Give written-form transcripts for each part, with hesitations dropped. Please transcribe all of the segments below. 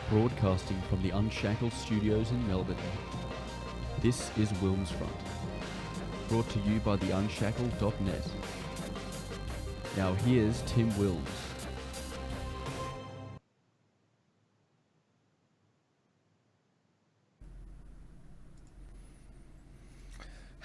broadcasting from the Unshackled Studios in Melbourne. This is WilmsFront, brought to you by theunshackled.net. Now here's Tim Wilms.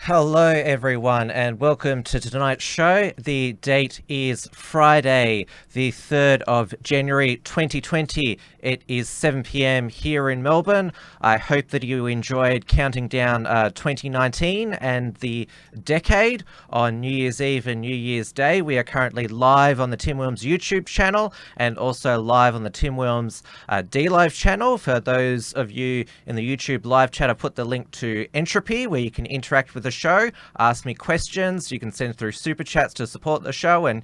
Hello everyone and welcome to tonight's show. The date is Friday, the 3rd of January 2020. It is 7 p.m. here in Melbourne. I hope that you enjoyed counting down 2019 and the decade on New Year's Eve and New Year's Day. We are currently live on the Tim Wilms YouTube channel and also live on the Tim Wilms D-Live channel. For those of you in the YouTube live chat, I put the link to Entropy where you can interact with the show, ask me questions. You can send through super chats to support the show, and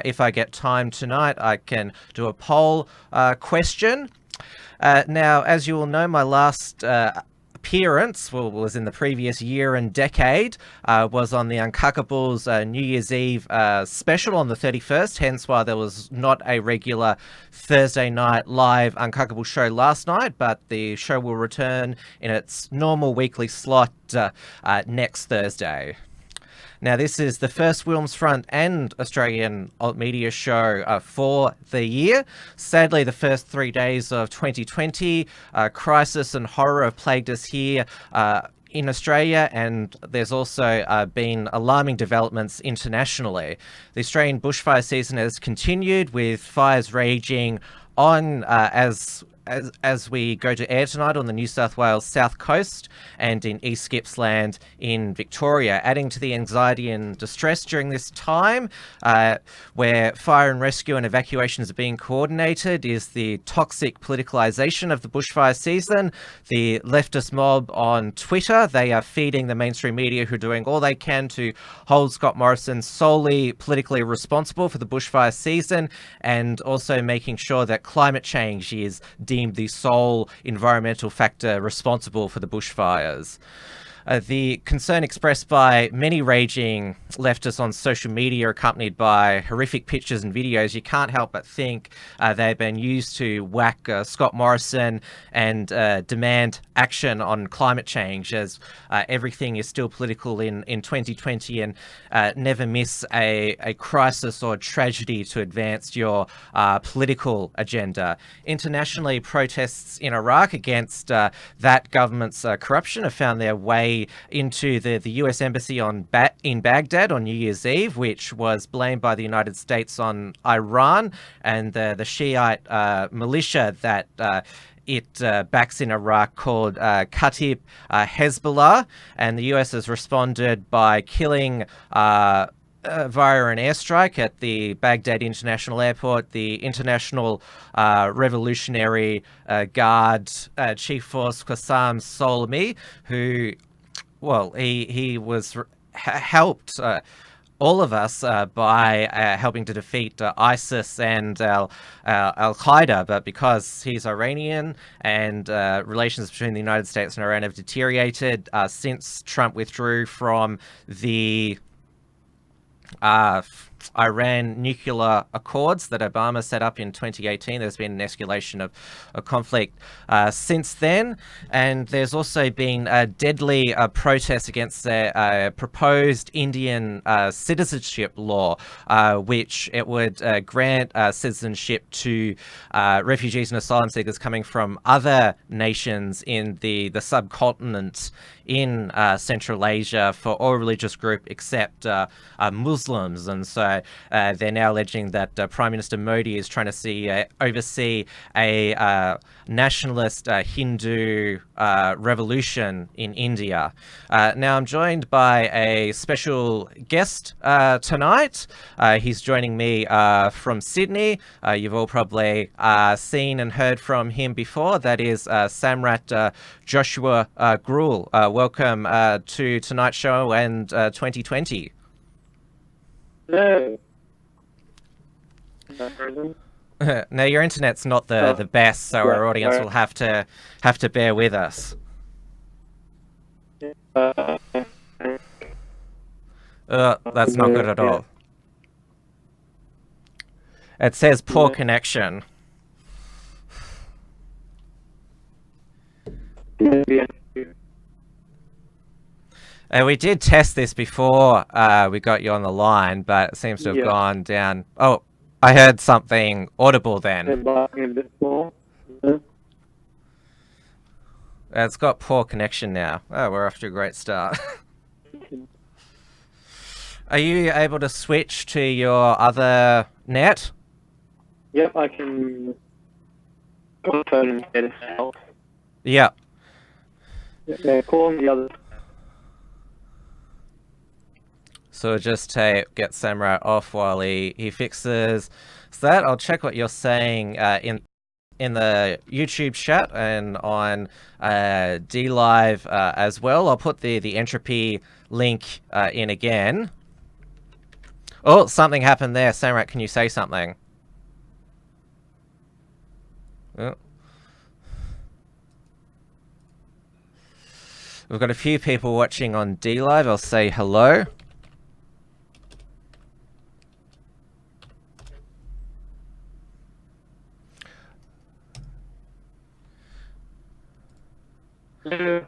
if I get time tonight, I can do a poll question. Now, as you all know, my last appearance was in the previous year and decade, was on the Uncockables New Year's Eve special on the 31st, hence why there was not a regular Thursday night live Uncockable show last night, but the show will return in its normal weekly slot next Thursday. Now, this is the first WilmsFront and Australian alt media show for the year. Sadly, the first 3 days of 2020, crisis and horror have plagued us here in Australia, and there's also been alarming developments internationally. The Australian bushfire season has continued with fires raging on as we go to air tonight on the New South Wales South Coast and in East Gippsland in Victoria, adding to the anxiety and distress during this time, where fire and rescue and evacuations are being coordinated, is the toxic politicalisation of the bushfire season. The leftist mob on Twitter, they are feeding the mainstream media who are doing all they can to hold Scott Morrison solely politically responsible for the bushfire season, and also making sure that climate change is deemed the sole environmental factor responsible for the bushfires. The concern expressed by many raging leftists on social media, accompanied by horrific pictures and videos, you can't help but think they've been used to whack Scott Morrison and demand action on climate change, as everything is still political in 2020, and never miss a crisis or tragedy to advance your political agenda. Internationally, protests in Iraq against that government's corruption have found their way into the US embassy in Baghdad on New Year's Eve, which was blamed by the United States on Iran and the Shiite militia that it backs in Iraq called Kataib Hezbollah, and the US has responded by killing via an airstrike at the Baghdad International Airport, the International Revolutionary Guard Chief Force Qassem Soleimani, who, well, he was helped all of us by helping to defeat ISIS and al-Qaeda, but because he's Iranian and relations between the United States and Iran have deteriorated since Trump withdrew from the Iran nuclear accords that Obama set up in 2018. There's been an escalation of conflict since then, and there's also been deadly protests against the proposed Indian citizenship law, which it would grant citizenship to refugees and asylum seekers coming from other nations in the subcontinent in Central Asia for all religious group except Muslims. And so they're now alleging that Prime Minister Modi is trying to oversee a nationalist Hindu revolution in India. Now I'm joined by a special guest tonight. He's joining me from Sydney. You've all probably seen and heard from him before. That is Samraat Joshua Grewal. Welcome to tonight's show and 2020. Hello. Now, your internet's not the best, so our audience will have to bear with us. That's not good at all. It says poor connection. Yeah. We did test this before we got you on the line, but it seems to have gone down. Oh, I heard something audible then. Barking a bit more. Yeah. It's got poor connection now. Oh, we're off to a great start. Are you able to switch to your other net? Yep, I can go on phone and get it out. Yeah. Yeah, call on the other. So we'll just get Samraat off while he fixes that. I'll check what you're saying in the YouTube chat and on DLive as well. I'll put the entropy link in again. Oh, something happened there. Samraat, can you say something? Oh. We've got a few people watching on DLive. I'll say hello. Hello.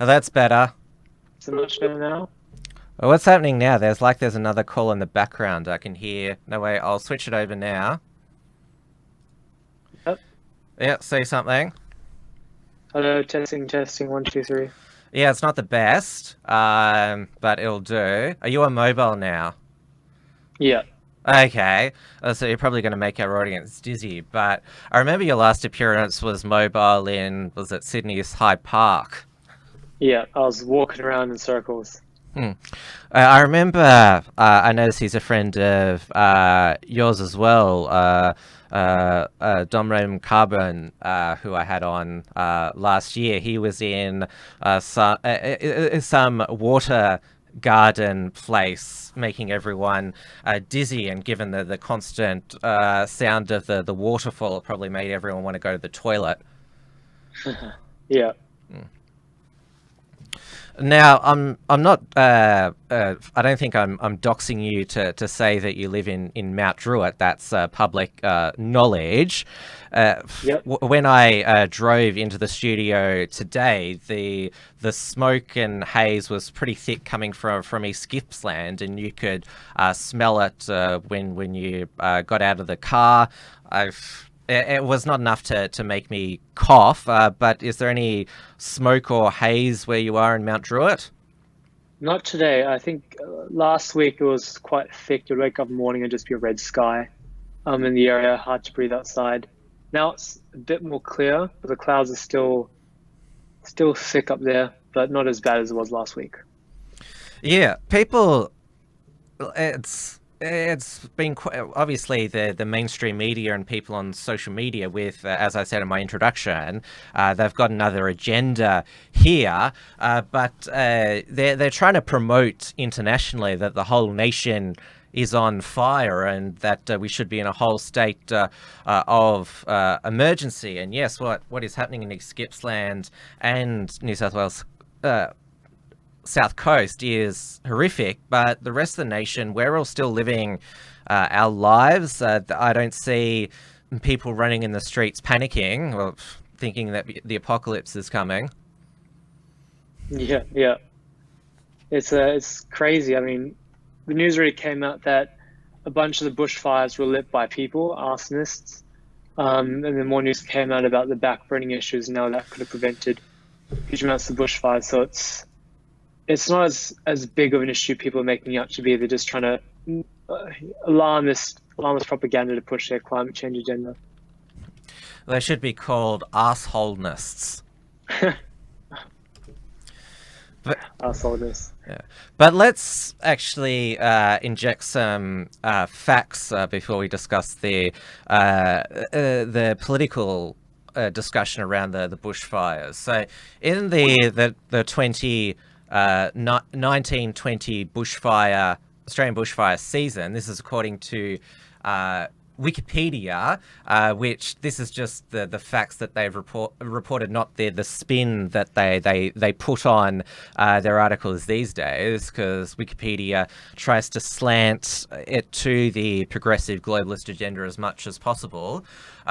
Oh, that's better. So much better now? Oh, what's happening now? There's another call in the background I can hear. No, wait, I'll switch it over now. Yep. Yeah, say something. Hello, testing, 1, 2, 3. Yeah, it's not the best, but it'll do. Are you on mobile now? Yeah. Okay, so you're probably going to make our audience dizzy, but I remember your last appearance was mobile in, was it Sydney's Hyde Park? Yeah, I was walking around in circles. I remember, I noticed he's a friend of yours as well, Domrem Carbon, who I had on last year. He was in some water garden place, making everyone dizzy, and given the constant sound of the waterfall, it probably made everyone want to go to the toilet. Yeah. Now, I'm not. I don't think I'm doxing you to say that you live in Mount Druitt. That's public knowledge. Yep. When I drove into the studio today, the smoke and haze was pretty thick coming from East Gippsland, and you could smell it when you got out of the car. It was not enough to make me cough, but is there any smoke or haze where you are in Mount Druitt? Not today. I think last week it was quite thick. You'd wake up in the morning and just be a red sky in the area, hard to breathe outside. Now it's a bit more clear, but the clouds are still thick up there, but not as bad as it was last week. Yeah, people, it's been obviously the mainstream media and people on social media with, as I said in my introduction, they've got another agenda here, but they're trying to promote internationally that the whole nation is on fire and that we should be in a whole state of emergency. And yes, what is happening in East Gippsland and New South Wales South Coast is horrific, but the rest of the nation, we're all still living our lives. I don't see people running in the streets panicking or thinking that the apocalypse is coming. Yeah. It's crazy. I mean, the news already came out that a bunch of the bushfires were lit by people, arsonists, and then more news came out about the backburning issues. Now that could have prevented huge amounts of bushfires. So it's not as big of an issue people are making it out to be. They're just trying to alarmist propaganda to push their climate change agenda. They should be called arseholenists. Assholeness. Yeah. But let's actually inject some facts before we discuss the political discussion around the bushfires. So in the 1920 Australian bushfire season, this is according to Wikipedia, which this is just the facts that they've reported, not the spin that they put on their articles these days, because Wikipedia tries to slant it to the progressive globalist agenda as much as possible.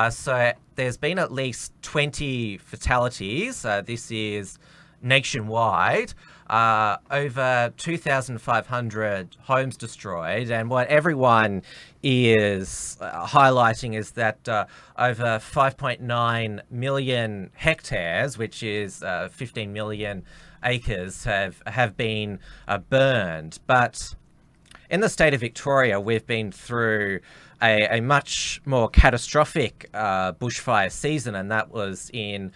So there's been at least 20 fatalities. This is nationwide. Over 2,500 homes destroyed, and what everyone is highlighting is that over 5.9 million hectares, which is 15 million acres, have been burned. But in the state of Victoria, we've been through a much more catastrophic bushfire season, and that was in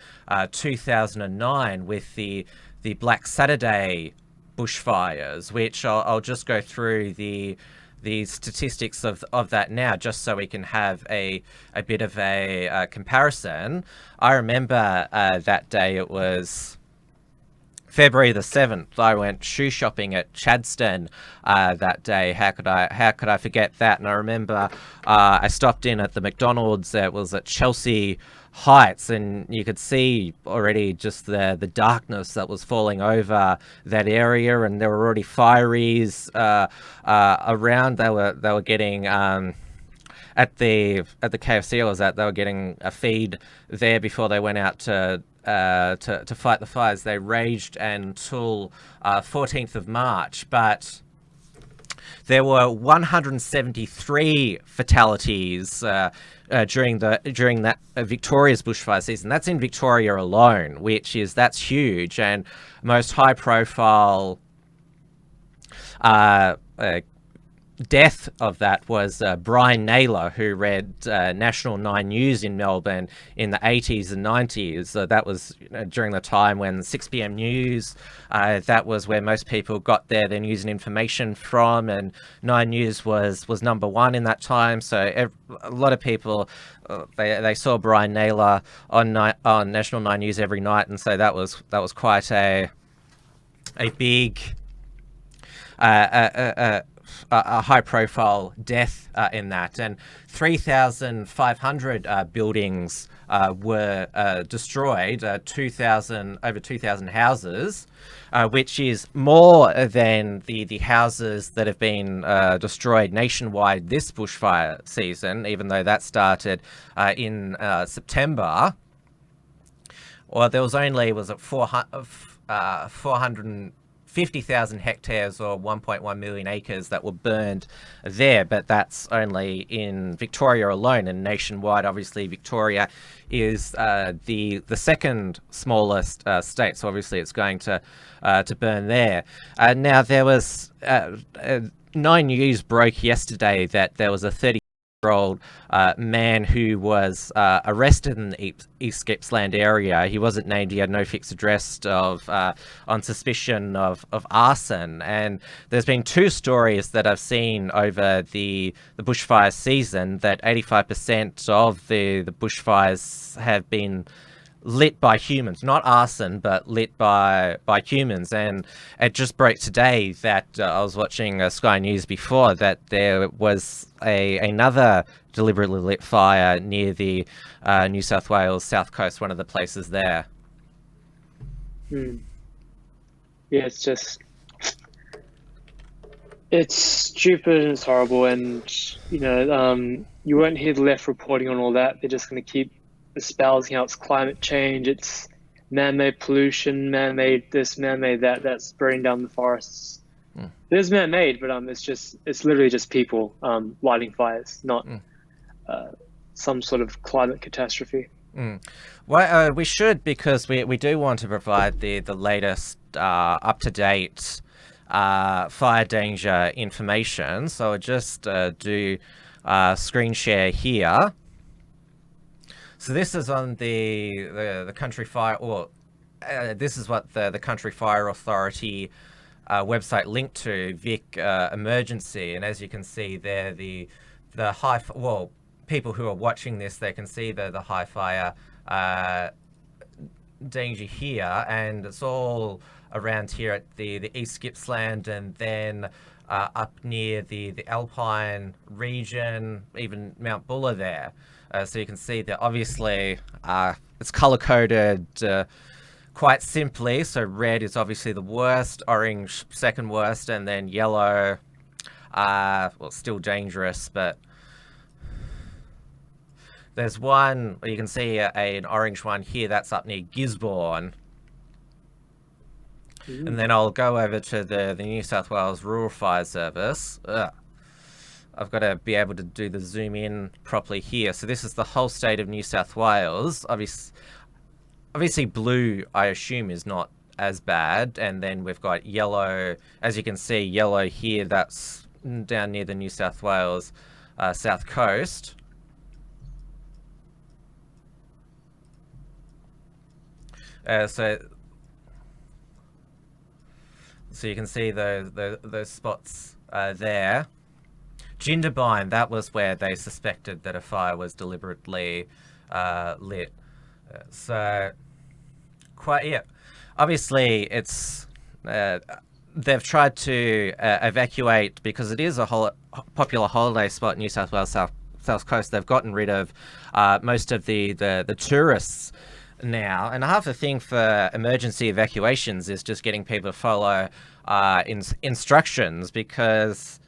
2009 with the Black Saturday bushfires, which I'll just go through the statistics of that now, just so we can have a bit of a comparison. I remember that day, it was February the 7th. I went shoe shopping at Chadstone that day. How could I forget that? And I remember I stopped in at the McDonald's. It was at Chelsea Heights, and you could see already just the darkness that was falling over that area, and there were already fireys around. They were getting at the KFC I was at. They were getting a feed there before they went out to fight the fires. They raged until 14th of March, but there were 173 fatalities during that Victoria's bushfire season. That's in Victoria alone, that's huge. And most high profile death of that was Brian Naylor, who read National 9 News in Melbourne in the 80s and 90s. That was during the time when 6 p.m. news, that was where most people got their news and information from, and 9 News was number one in that time. So a lot of people, they saw Brian Naylor on National 9 News every night, and so that was quite a big a high-profile death in that, and 3,500 buildings were destroyed, over 2,000 houses, which is more than the houses that have been destroyed nationwide this bushfire season, even though that started in September. Well, there was only 450,000 hectares or 1.1 million acres that were burned there, but that's only in Victoria alone. And nationwide, obviously, Victoria is the second smallest state, so obviously it's going to burn there. Now, there was 9 News broke yesterday that there was a 30-year-old man who was arrested in the East Gippsland area. He wasn't named. He had no fixed address on suspicion of arson. And there's been 2 stories that I've seen over the bushfire season that 85% of the bushfires have been lit by humans, not arson, but lit by humans. And it just broke today that I was watching Sky News before, that there was another deliberately lit fire near the New South Wales South Coast, one of the places there. Yeah, it's stupid and it's horrible, and you won't hear the left reporting on all that. They're just going to keep espousing how it's climate change, it's man-made pollution, man-made this, man-made that, that's burning down the forests. It is man-made, but it's literally just people lighting fires, not some sort of climate catastrophe. Well, we should, because we do want to provide the latest up-to-date fire danger information. So I'll just do screen share here. So this is on the Country Fire, or this is what the Country Fire Authority website linked to, Vic Emergency. And as you can see there, the high, well, people who are watching this, they can see the high fire danger here, and it's all around here at the East Gippsland, and then up near the Alpine region, even Mount Buller there. So you can see that obviously it's color-coded quite simply. So red is obviously the worst, orange second worst, and then yellow, well, still dangerous, but there's one, you can see an orange one here, that's up near Gisborne. And then I'll go over to the New South Wales Rural Fire Service. I've got to be able to do the zoom in properly here. So this is the whole state of New South Wales. Obviously blue, I assume, is not as bad. And then we've got yellow. As you can see, yellow here, that's down near the New South Wales south coast. So you can see those spots there. Jindabyne, that was where they suspected that a fire was deliberately lit. So, quite, yeah. Obviously, it's they've tried to evacuate because it is a popular holiday spot in New South Wales south coast. They've gotten rid of most of the tourists now, and half the thing for emergency evacuations is just getting people to follow instructions, because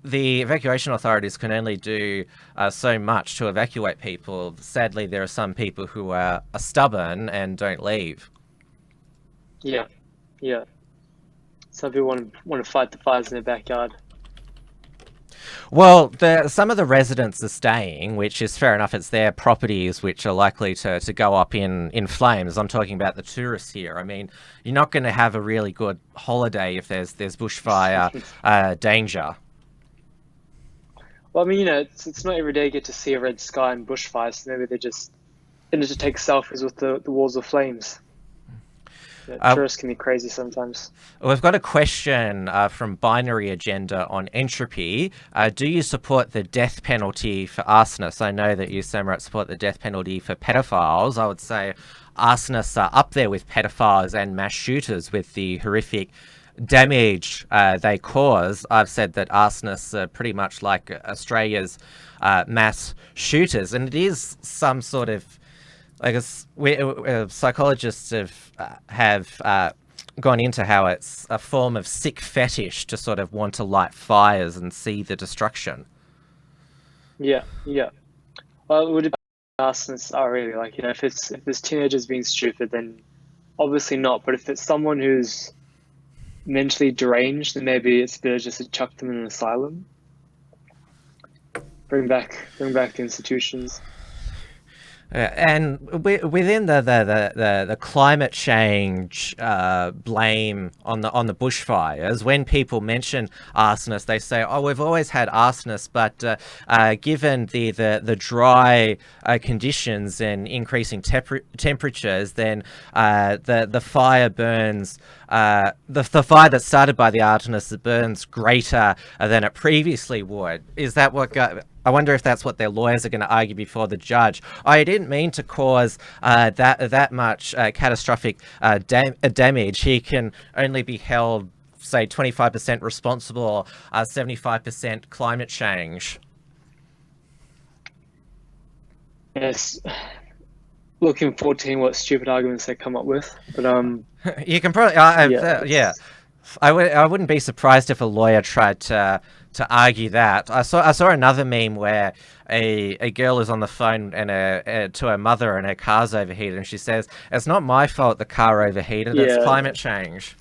the evacuation authorities can only do so much to evacuate people. Sadly, there are some people who are stubborn and don't leave. Yeah. Some people want to fight the fires in their backyard. Well, some of the residents are staying, which is fair enough. It's their properties which are likely to go up in flames. I'm talking about the tourists here. I mean, you're not going to have a really good holiday if there's bushfire danger. Well, I mean, it's not every day you get to see a red sky and bushfires, so maybe they just take selfies with the walls of flames. Tourists can be crazy sometimes. We've got a question from Binary Agenda on entropy. Do you support the death penalty for arsonists? I know that you, Samraat, support the death penalty for pedophiles. I would say arsonists are up there with pedophiles and mass shooters with the horrific damage they cause. I've said that arsonists are pretty much like Australia's mass shooters, and it is some sort of, I guess, psychologists have gone into how it's a form of sick fetish to sort of want to light fires and see the destruction. Yeah. Well, it would arsonists are really like, if it's teenagers being stupid, then obviously not. But if it's someone who's mentally deranged, then maybe it's better just to chuck them in an asylum. Bring back the institutions. And within the climate change blame on the bushfires, when people mention arsonists, they say, "Oh, we've always had arsonists, but given the dry conditions and increasing temperatures, then the fire burns." The fire that started by the arsonists burns greater than it previously would. Is that what? I wonder if that's what their lawyers are going to argue before the judge. I didn't mean to cause that much catastrophic damage. He can only be held, say, 25% responsible, 75% climate change. Yes. Looking forward to hearing what stupid arguments they come up with. But you can probably, yeah. I wouldn't be surprised if a lawyer tried to argue that. I saw another meme where a girl is on the phone and to her mother, and her car's overheated, and she says, "It's not my fault the car overheated. It's climate change."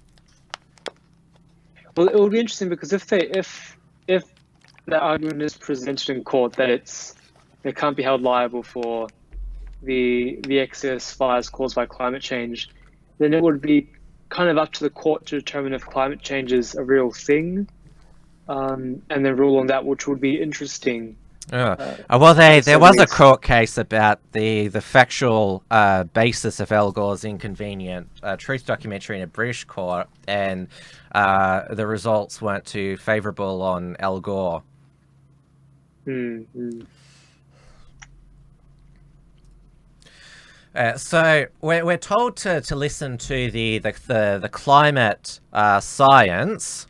Well, it will be interesting, because if that argument is presented in court that they can't be held liable for the excess fires caused by climate change, then it would be kind of up to the court to determine if climate change is a real thing, and then rule on that, which would be interesting. Well, there was a court case about the factual basis of Al Gore's inconvenient truth documentary in a British court, and the results weren't too favourable on Al Gore. So we're told to listen to the climate science.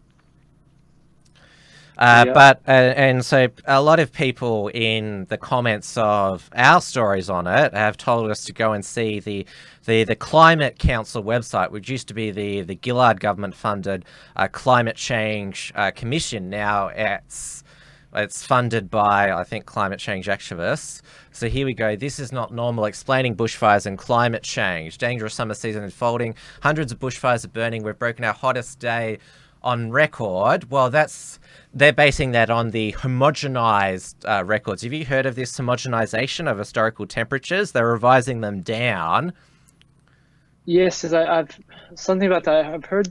And so a lot of people in the comments of our stories on it have told us to go and see the Climate Council website, which used to be the Gillard government funded climate change commission. Now it's funded by, I think, climate change activists. So here we go. This is not normal. Explaining bushfires and climate change. Dangerous summer season unfolding. Hundreds of bushfires are burning. We've broken our hottest day on record. Well, they're basing that on the homogenized records. Have you heard of this homogenization of historical temperatures? They're revising them down. Yes, I've something about that. I've heard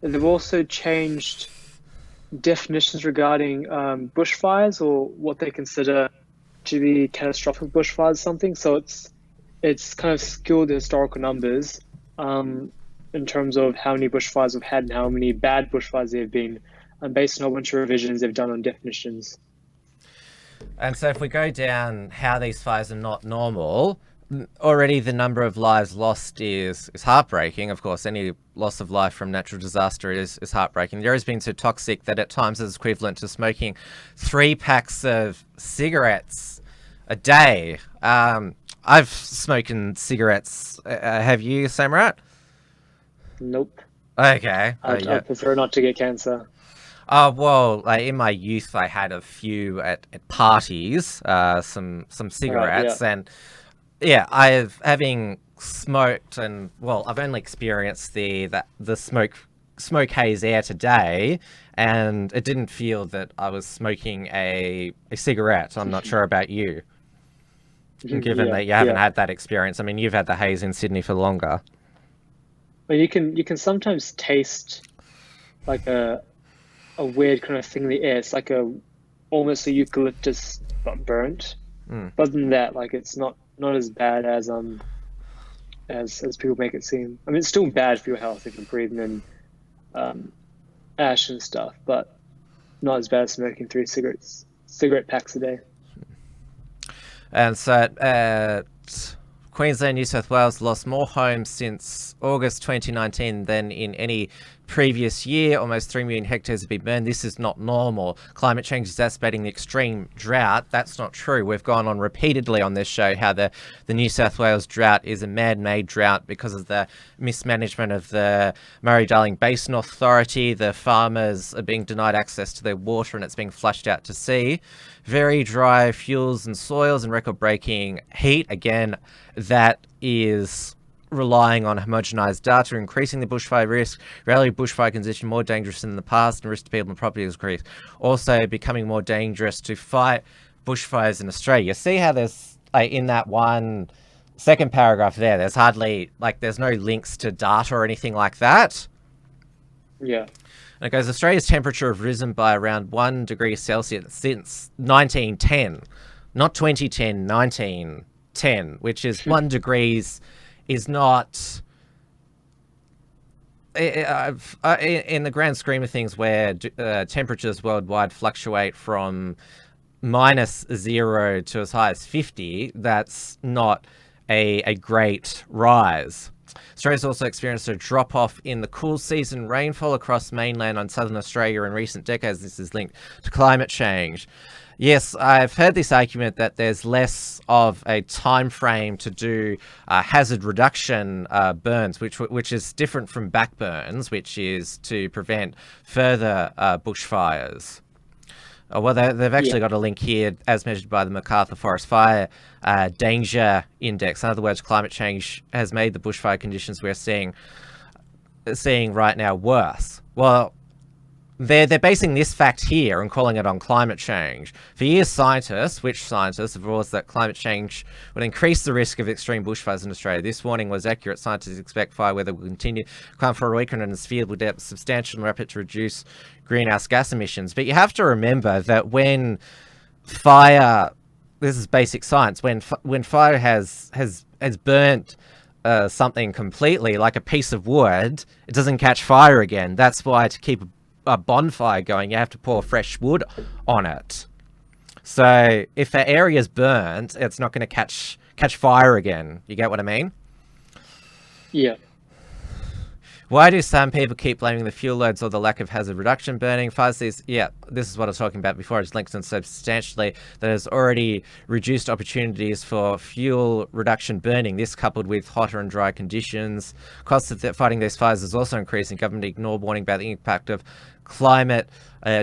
they've also changed definitions regarding bushfires, or what they consider to be catastrophic bushfires, something. So it's kind of skewed the historical numbers in terms of how many bushfires we've had and how many bad bushfires there have been, based on a whole bunch of revisions they've done on definitions. And so if we go down how these fires are not normal, already the number of lives lost is heartbreaking. Of course, any loss of life from natural disaster is heartbreaking. There has been so toxic that at times is equivalent to smoking 3 packs of cigarettes a day. I've smoked cigarettes. Have you, Samraat? Nope. Okay. I prefer not to get cancer. Well, in my youth, I had a few at parties, some cigarettes, and yeah, having smoked, and well, I've only experienced the smoke haze air today, and it didn't feel that I was smoking a cigarette. I'm not sure about you, given that you haven't had that experience. I mean, you've had the haze in Sydney for longer. Well, you can sometimes taste like a weird kind of thing in the air. It's like almost a eucalyptus but burnt. But other than that, like, it's not as bad as people make it seem. I mean, it's still bad for your health if you're breathing in ash and stuff, but not as bad as smoking 3 cigarette packs a day. And so Queensland, New South Wales lost more homes since August 2019 than in any previous year. Almost 3 million hectares have been burned. This is not normal. Climate change is exacerbating the extreme drought. That's not true. We've gone on repeatedly on this show how the New South Wales drought is a man-made drought because of the mismanagement of the Murray-Darling Basin Authority. The farmers are being denied access to their water and it's being flushed out to sea. Very dry fuels and soils and record-breaking heat. Again, that is relying on homogenized data, increasing the bushfire risk, relative bushfire condition more dangerous than in the past, and risk to people and property is increased. Also becoming more dangerous to fight bushfires in Australia. You see how there's, in that one second paragraph there's hardly, there's no links to data or anything like that. Yeah. And it goes, Australia's temperature have risen by around 1 degree Celsius since 1910. Not 2010, 1910, which is 1 degrees is not, in the grand scheme of things, where temperatures worldwide fluctuate from -0 to as high as 50, that's not a great rise. Australia's also experienced a drop-off in the cool season rainfall across mainland on southern Australia in recent decades. This is linked to climate change. Yes, I've heard this argument that there's less of a time frame to do hazard reduction burns, which is different from back burns, which is to prevent further bushfires. Well, they've actually got a link here as measured by the MacArthur Forest Fire Danger Index. In other words, climate change has made the bushfire conditions we're seeing right now worse. Well, they're basing this fact here and calling it on climate change. For years, scientists have warned that climate change would increase the risk of extreme bushfires in Australia. This warning was accurate. Scientists expect fire weather will continue to climb for a week and its field will develop substantial and rapid to reduce greenhouse gas emissions. But you have to remember that when fire, this is basic science, when fire has burnt something completely, like a piece of wood, it doesn't catch fire again. That's why to keep a bonfire going, you have to pour fresh wood on it. So if the area's burnt, it's not going to catch fire again. You get what I mean? Yeah. Why do some people keep blaming the fuel loads or the lack of hazard reduction burning? Fires these, yeah, this is what I was talking about before. It's linked in substantially that has already reduced opportunities for fuel reduction burning. This, coupled with hotter and dry conditions, costs of fighting these fires is also increasing. Government ignore warning about the impact of climate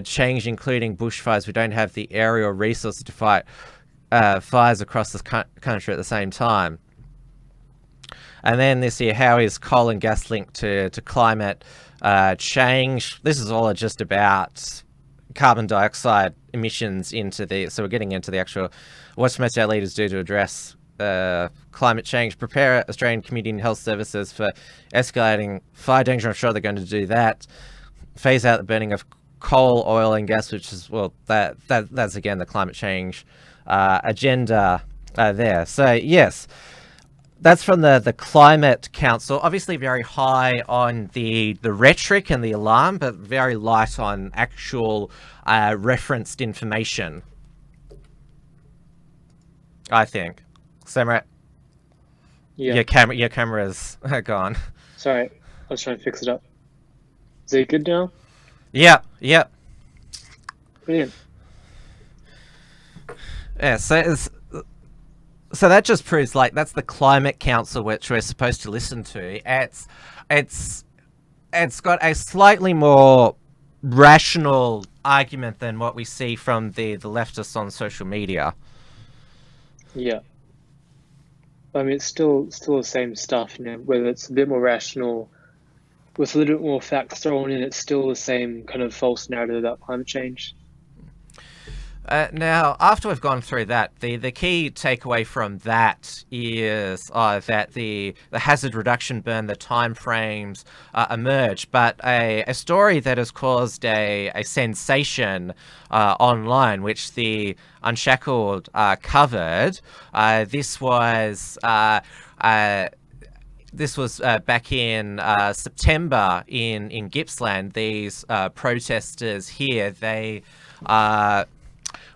change, including bushfires. We don't have the area or resources to fight fires across the country at the same time. And then this year, how is coal and gas linked to climate change? This is all just about carbon dioxide emissions into the... So we're getting into the actual... What most our leaders do to address climate change. Prepare Australian Community and Health Services for escalating fire danger. I'm sure they're going to do that. Phase out the burning of coal, oil and gas, which is, well, that's again the climate change agenda there. So, yes. That's from the Climate Council. Obviously very high on the rhetoric and the alarm, but very light on actual referenced information, I think. Samraat, Yeah. your camera's gone. Sorry, I was trying to fix it up. Is it good now? Yeah. Brilliant. Yeah, so that just proves, like, that's the Climate Council, which we're supposed to listen to. It's got a slightly more rational argument than what we see from the leftists on social media. Yeah. I mean, it's still the same stuff, you know, whether it's a bit more rational, with a little bit more facts thrown in, it's still the same kind of false narrative about climate change. Now, after we've gone through that, the key takeaway from that is that the hazard reduction burn, the timeframes emerge, but a story that has caused a sensation online, which the Unshackled covered. This was back in September in Gippsland. These protesters here, they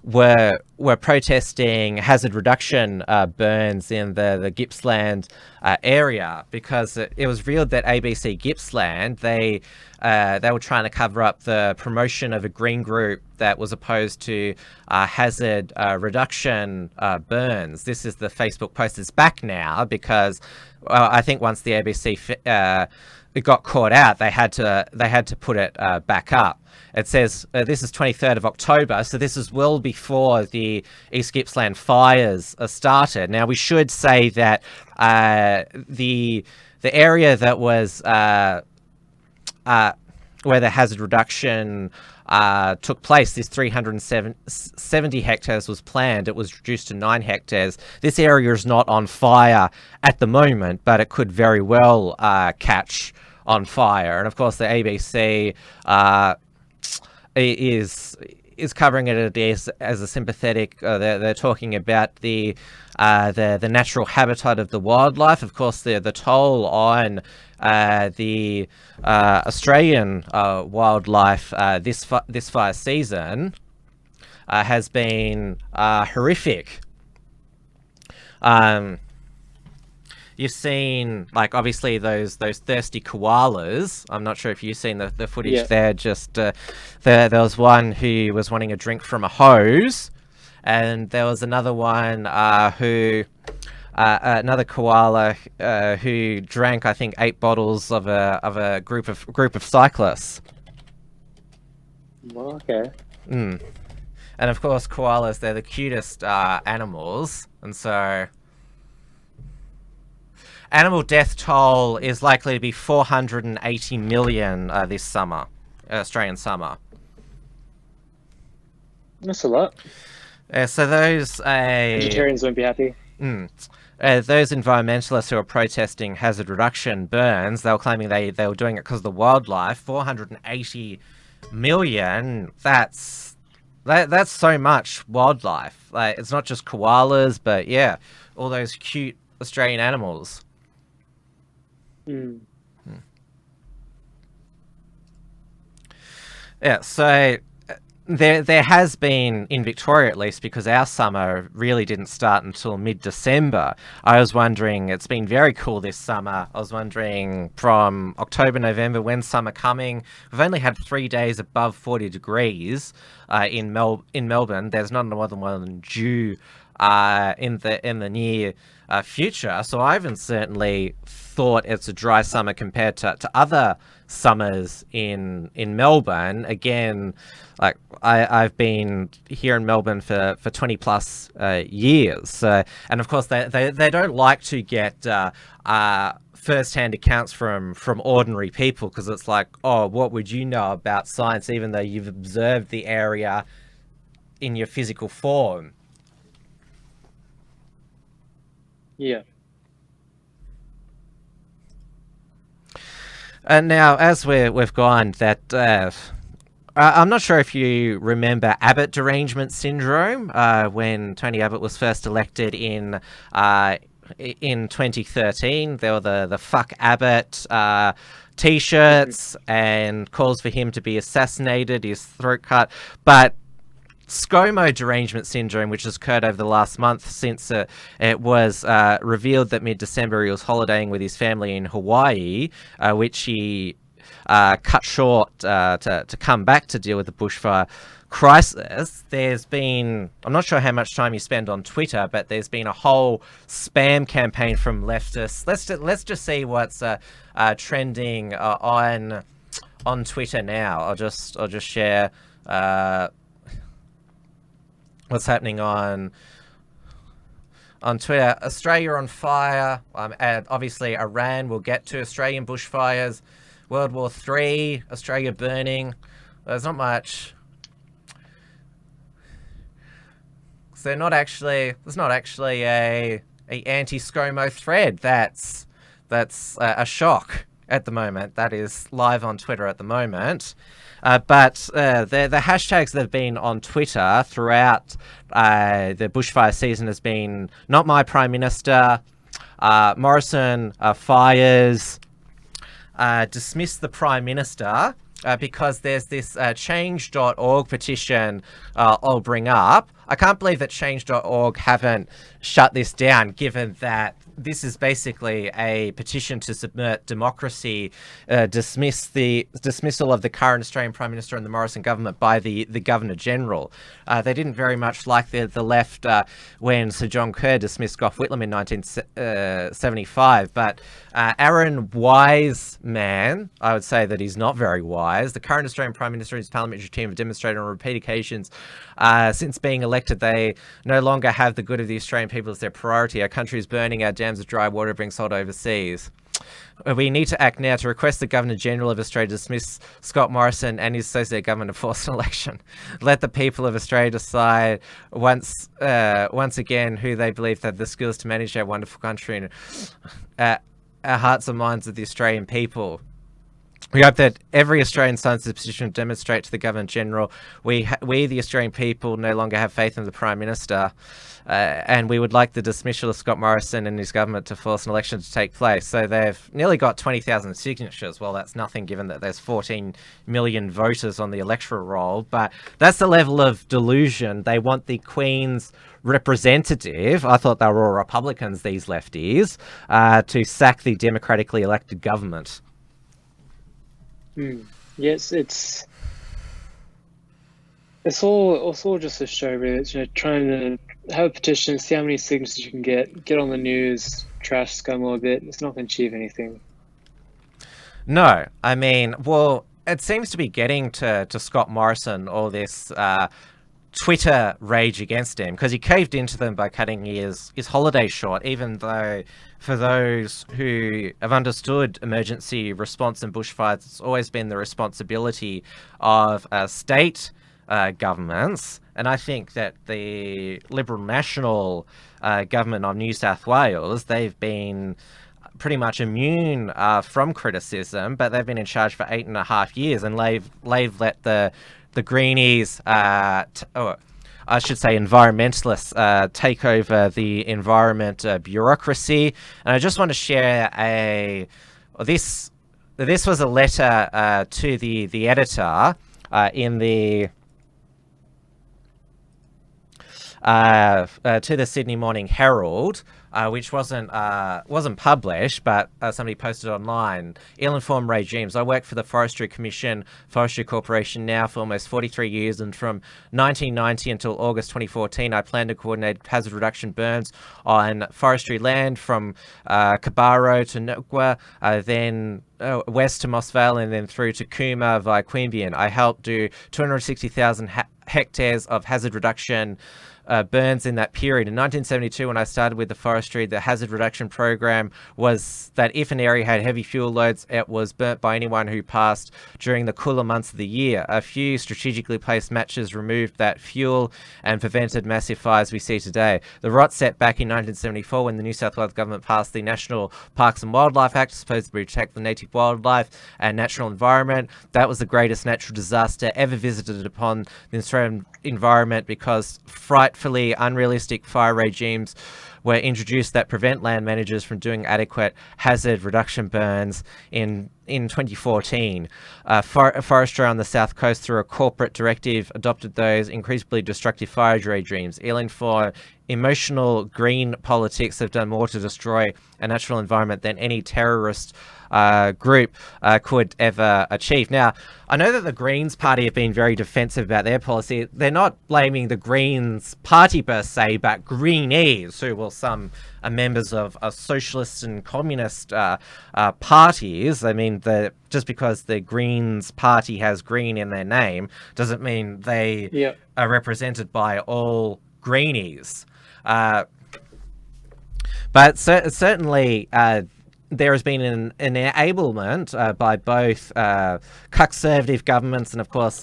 were protesting hazard reduction burns in the Gippsland area, because it was revealed that ABC Gippsland, they were trying to cover up the promotion of a green group that was opposed to hazard reduction burns. This is the Facebook post. It's back now because I think once the ABC it got caught out, they had to put it back up. It says this is 23rd of October, so this is well before the East Gippsland fires started. Now, we should say that the area that was where the hazard reduction took place, this 370 hectares was planned. It was reduced to 9 hectares. This area is not on fire at the moment, but it could very well catch on fire. And of course, the ABC is covering it as a sympathetic. They're talking about the natural habitat of the wildlife. Of course, the toll on the Australian wildlife this fire season has been horrific. You've seen, like, obviously those thirsty koalas. I'm not sure if you've seen the footage there. Just there was one who was wanting a drink from a hose, and there was another one another koala who drank, I think, 8 bottles of a group of cyclists. Well, okay. And of course, koalas, they're the cutest animals, and so animal death toll is likely to be 480 million this summer, Australian summer. That's a lot. So those Vegetarians won't be happy. Those environmentalists who are protesting hazard reduction burns, they were claiming they were doing it because of the wildlife. 480 million. That's so much wildlife. Like, it's not just koalas, but yeah, all those cute Australian animals. Yeah, so There has been, in Victoria at least, because our summer really didn't start until mid-December. I was wondering, it's been very cool this summer. I was wondering from October, November, when's summer coming? We've only had 3 days above 40 degrees in Melbourne. There's not another one due in the near future. So I haven't certainly thought it's a dry summer compared to other summers in Melbourne. Again, like I've been here in Melbourne for 20 plus years, and of course they don't like to get first-hand accounts from ordinary people, because it's like, oh, what would you know about science, even though you've observed the area in your physical form? Yeah. And now, as we've gone, that I'm not sure if you remember Abbott derangement syndrome, when Tony Abbott was first elected in 2013. There were the "fuck Abbott" T-shirts and calls for him to be assassinated, his throat cut, but ScoMo derangement syndrome, which has occurred over the last month since it was revealed that mid-December he was holidaying with his family in Hawaii, which he cut short to come back to deal with the bushfire crisis. There's been, I'm not sure how much time you spend on Twitter, but there's been a whole spam campaign from leftists. Let's just see what's trending on Twitter now. I'll just share what's happening on Twitter. Australia on fire. And obviously Iran, we'll get to Australian bushfires. World War III, Australia burning. There's not much. So there's not actually a anti-ScoMo thread. That's a shock at the moment. That is live on Twitter at the moment. But the hashtags that have been on Twitter throughout the bushfire season has been "Not My Prime Minister," Morrison fires, dismiss the Prime Minister, because there's this change.org petition I'll bring up. I can't believe that change.org haven't shut this down, given that this is basically a petition to subvert democracy, dismissal of the current Australian Prime Minister and the Morrison government by the Governor-General. They didn't very much like the left when Sir John Kerr dismissed Gough Whitlam in 1975, but Aaron Wiseman, I would say that he's not very wise. The current Australian Prime Minister and his parliamentary team have demonstrated on repeat occasions since being elected they no longer have the good of the Australian people as their priority. Our country is burning, our dams of dry water being sold overseas. We need to act now to request the Governor-General of Australia to dismiss Scott Morrison and his associate government to force an election. Let the people of Australia decide once again who they believe have the skills to manage our wonderful country and our hearts and minds of the Australian people. We hope that every Australian signs the position to demonstrate to the Governor-General we, the Australian people, no longer have faith in the Prime Minister, and we would like the dismissal of Scott Morrison and his government to force an election to take place. So they've nearly got 20,000 signatures. Well, that's nothing given that there's 14 million voters on the electoral roll, but that's the level of delusion. They want the Queen's representative, I thought they were all Republicans, these lefties, to sack the democratically elected government. Yes, it's all just a show, really. It's, trying to have a petition, see how many signatures you can get on the news, trash ScoMo a bit. It's not going to achieve anything. No, I mean, well, it seems to be getting to Scott Morrison, all this Twitter rage against him, because he caved into them by cutting his holiday short, even though for those who have understood emergency response and bushfires, it's always been the responsibility of state governments. And I think that the Liberal National government of New South Wales, they've been pretty much immune from criticism, but they've been in charge for 8.5 years, and they've let the Greenies, I should say environmentalists, take over the environment bureaucracy. And I just want to share this was a letter to the editor in the to the Sydney Morning Herald, which wasn't published, but somebody posted online. Ill-informed regimes. I worked for the Forestry Commission, Forestry Corporation now for almost 43 years, and from 1990 until August 2014, I planned to coordinate hazard reduction burns on forestry land from Kabaro to Nukwa, then west to Moss Vale, and then through to Cooma via Queanbeyan. I helped do 260,000 hectares of hazard reduction burns in that period. In 1972, when I started with the forestry, the hazard reduction program was that if an area had heavy fuel loads, it was burnt by anyone who passed during the cooler months of the year. A few strategically placed matches removed that fuel and prevented massive fires we see today. The rot set back in 1974 when the New South Wales government passed the National Parks and Wildlife Act, supposed to protect the native wildlife and natural environment. That was the greatest natural disaster ever visited upon the Australian environment, because frightfully unrealistic fire regimes were introduced that prevent land managers from doing adequate hazard reduction burns. In 2014, forestry on the south coast, through a corporate directive, adopted those increasingly destructive fire regimes. For emotional green politics have done more to destroy a natural environment than any terrorist group could ever achieve. Now, I know that the Greens Party have been very defensive about their policy. They're not blaming the Greens Party per se, but Greenies, who will some are members of socialist and communist parties. I mean, just because the Greens Party has green in their name doesn't mean they are represented by all Greenies. But certainly there has been an enablement by both conservative governments and, of course,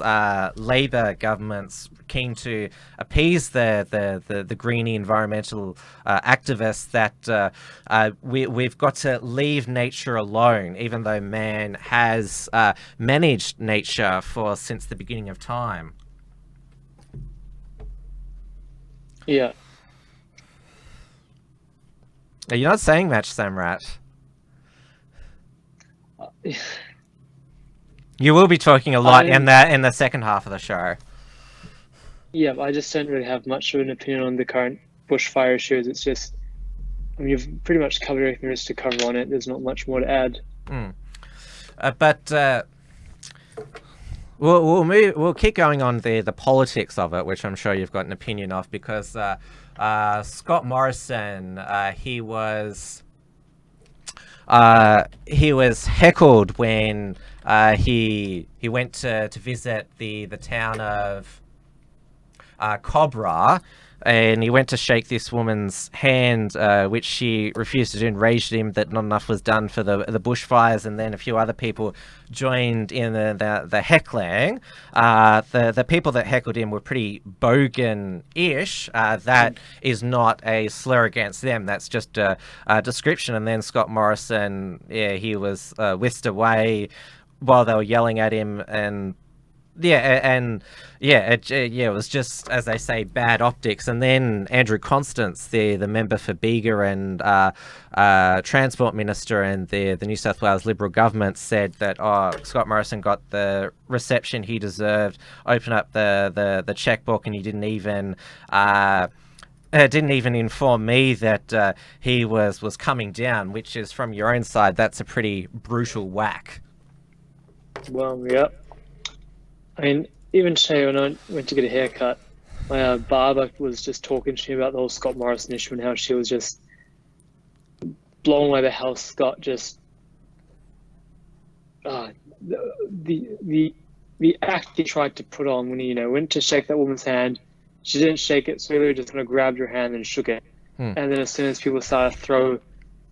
Labor governments keen to appease the greenie environmental activists that we've got to leave nature alone, even though man has managed nature since the beginning of time. Yeah. You're not saying much, Samraat. You will be talking a lot in the second half of the show. Yeah, I just don't really have much of an opinion on the current bushfire issues. It's just, I mean, you've pretty much covered everything there is to cover on it. There's not much more to add. But we'll keep going on the politics of it, which I'm sure you've got an opinion of, because Scott Morrison, he was heckled when he went to visit the town of Cobra, and he went to shake this woman's hand, which she refused to do, enraged him that not enough was done for the bushfires, and then a few other people joined in the heckling. The people that heckled him were pretty bogan-ish. That is not a slur against them. That's just a description. And then Scott Morrison, he was whisked away while they were yelling at him, and it was just, as they say, bad optics. And then Andrew Constance, the member for Bega and Transport Minister and the New South Wales Liberal government, said that Scott Morrison got the reception he deserved, opened up the checkbook, and he didn't even inform me that he was coming down, which is, from your own side, that's a pretty brutal whack. Well, yeah. I mean, even today when I went to get a haircut, my barber was just talking to me about the whole Scott Morrison issue and how she was just blown away by how Scott just the act he tried to put on when he went to shake that woman's hand. She didn't shake it, so he literally just kind of grabbed her hand and shook it. And then as soon as people started to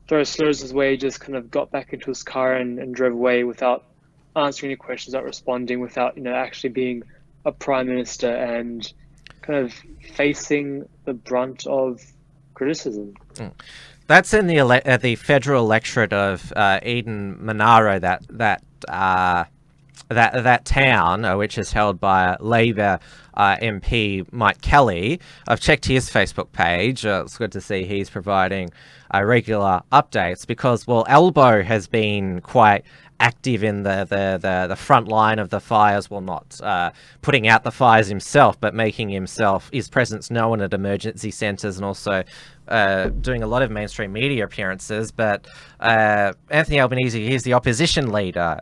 throw slurs his way, he just kind of got back into his car and drove away without answering any questions, without responding, without actually being a prime minister and kind of facing the brunt of criticism. That's in the federal electorate of Eden Monaro, that town, which is held by Labor MP Mike Kelly. I've checked his Facebook page. It's good to see he's providing regular updates because, well, Elbow has been quite active in the front line of the fires, well, not putting out the fires himself, but making his presence known at emergency centres and also doing a lot of mainstream media appearances. But Anthony Albanese, he's the opposition leader.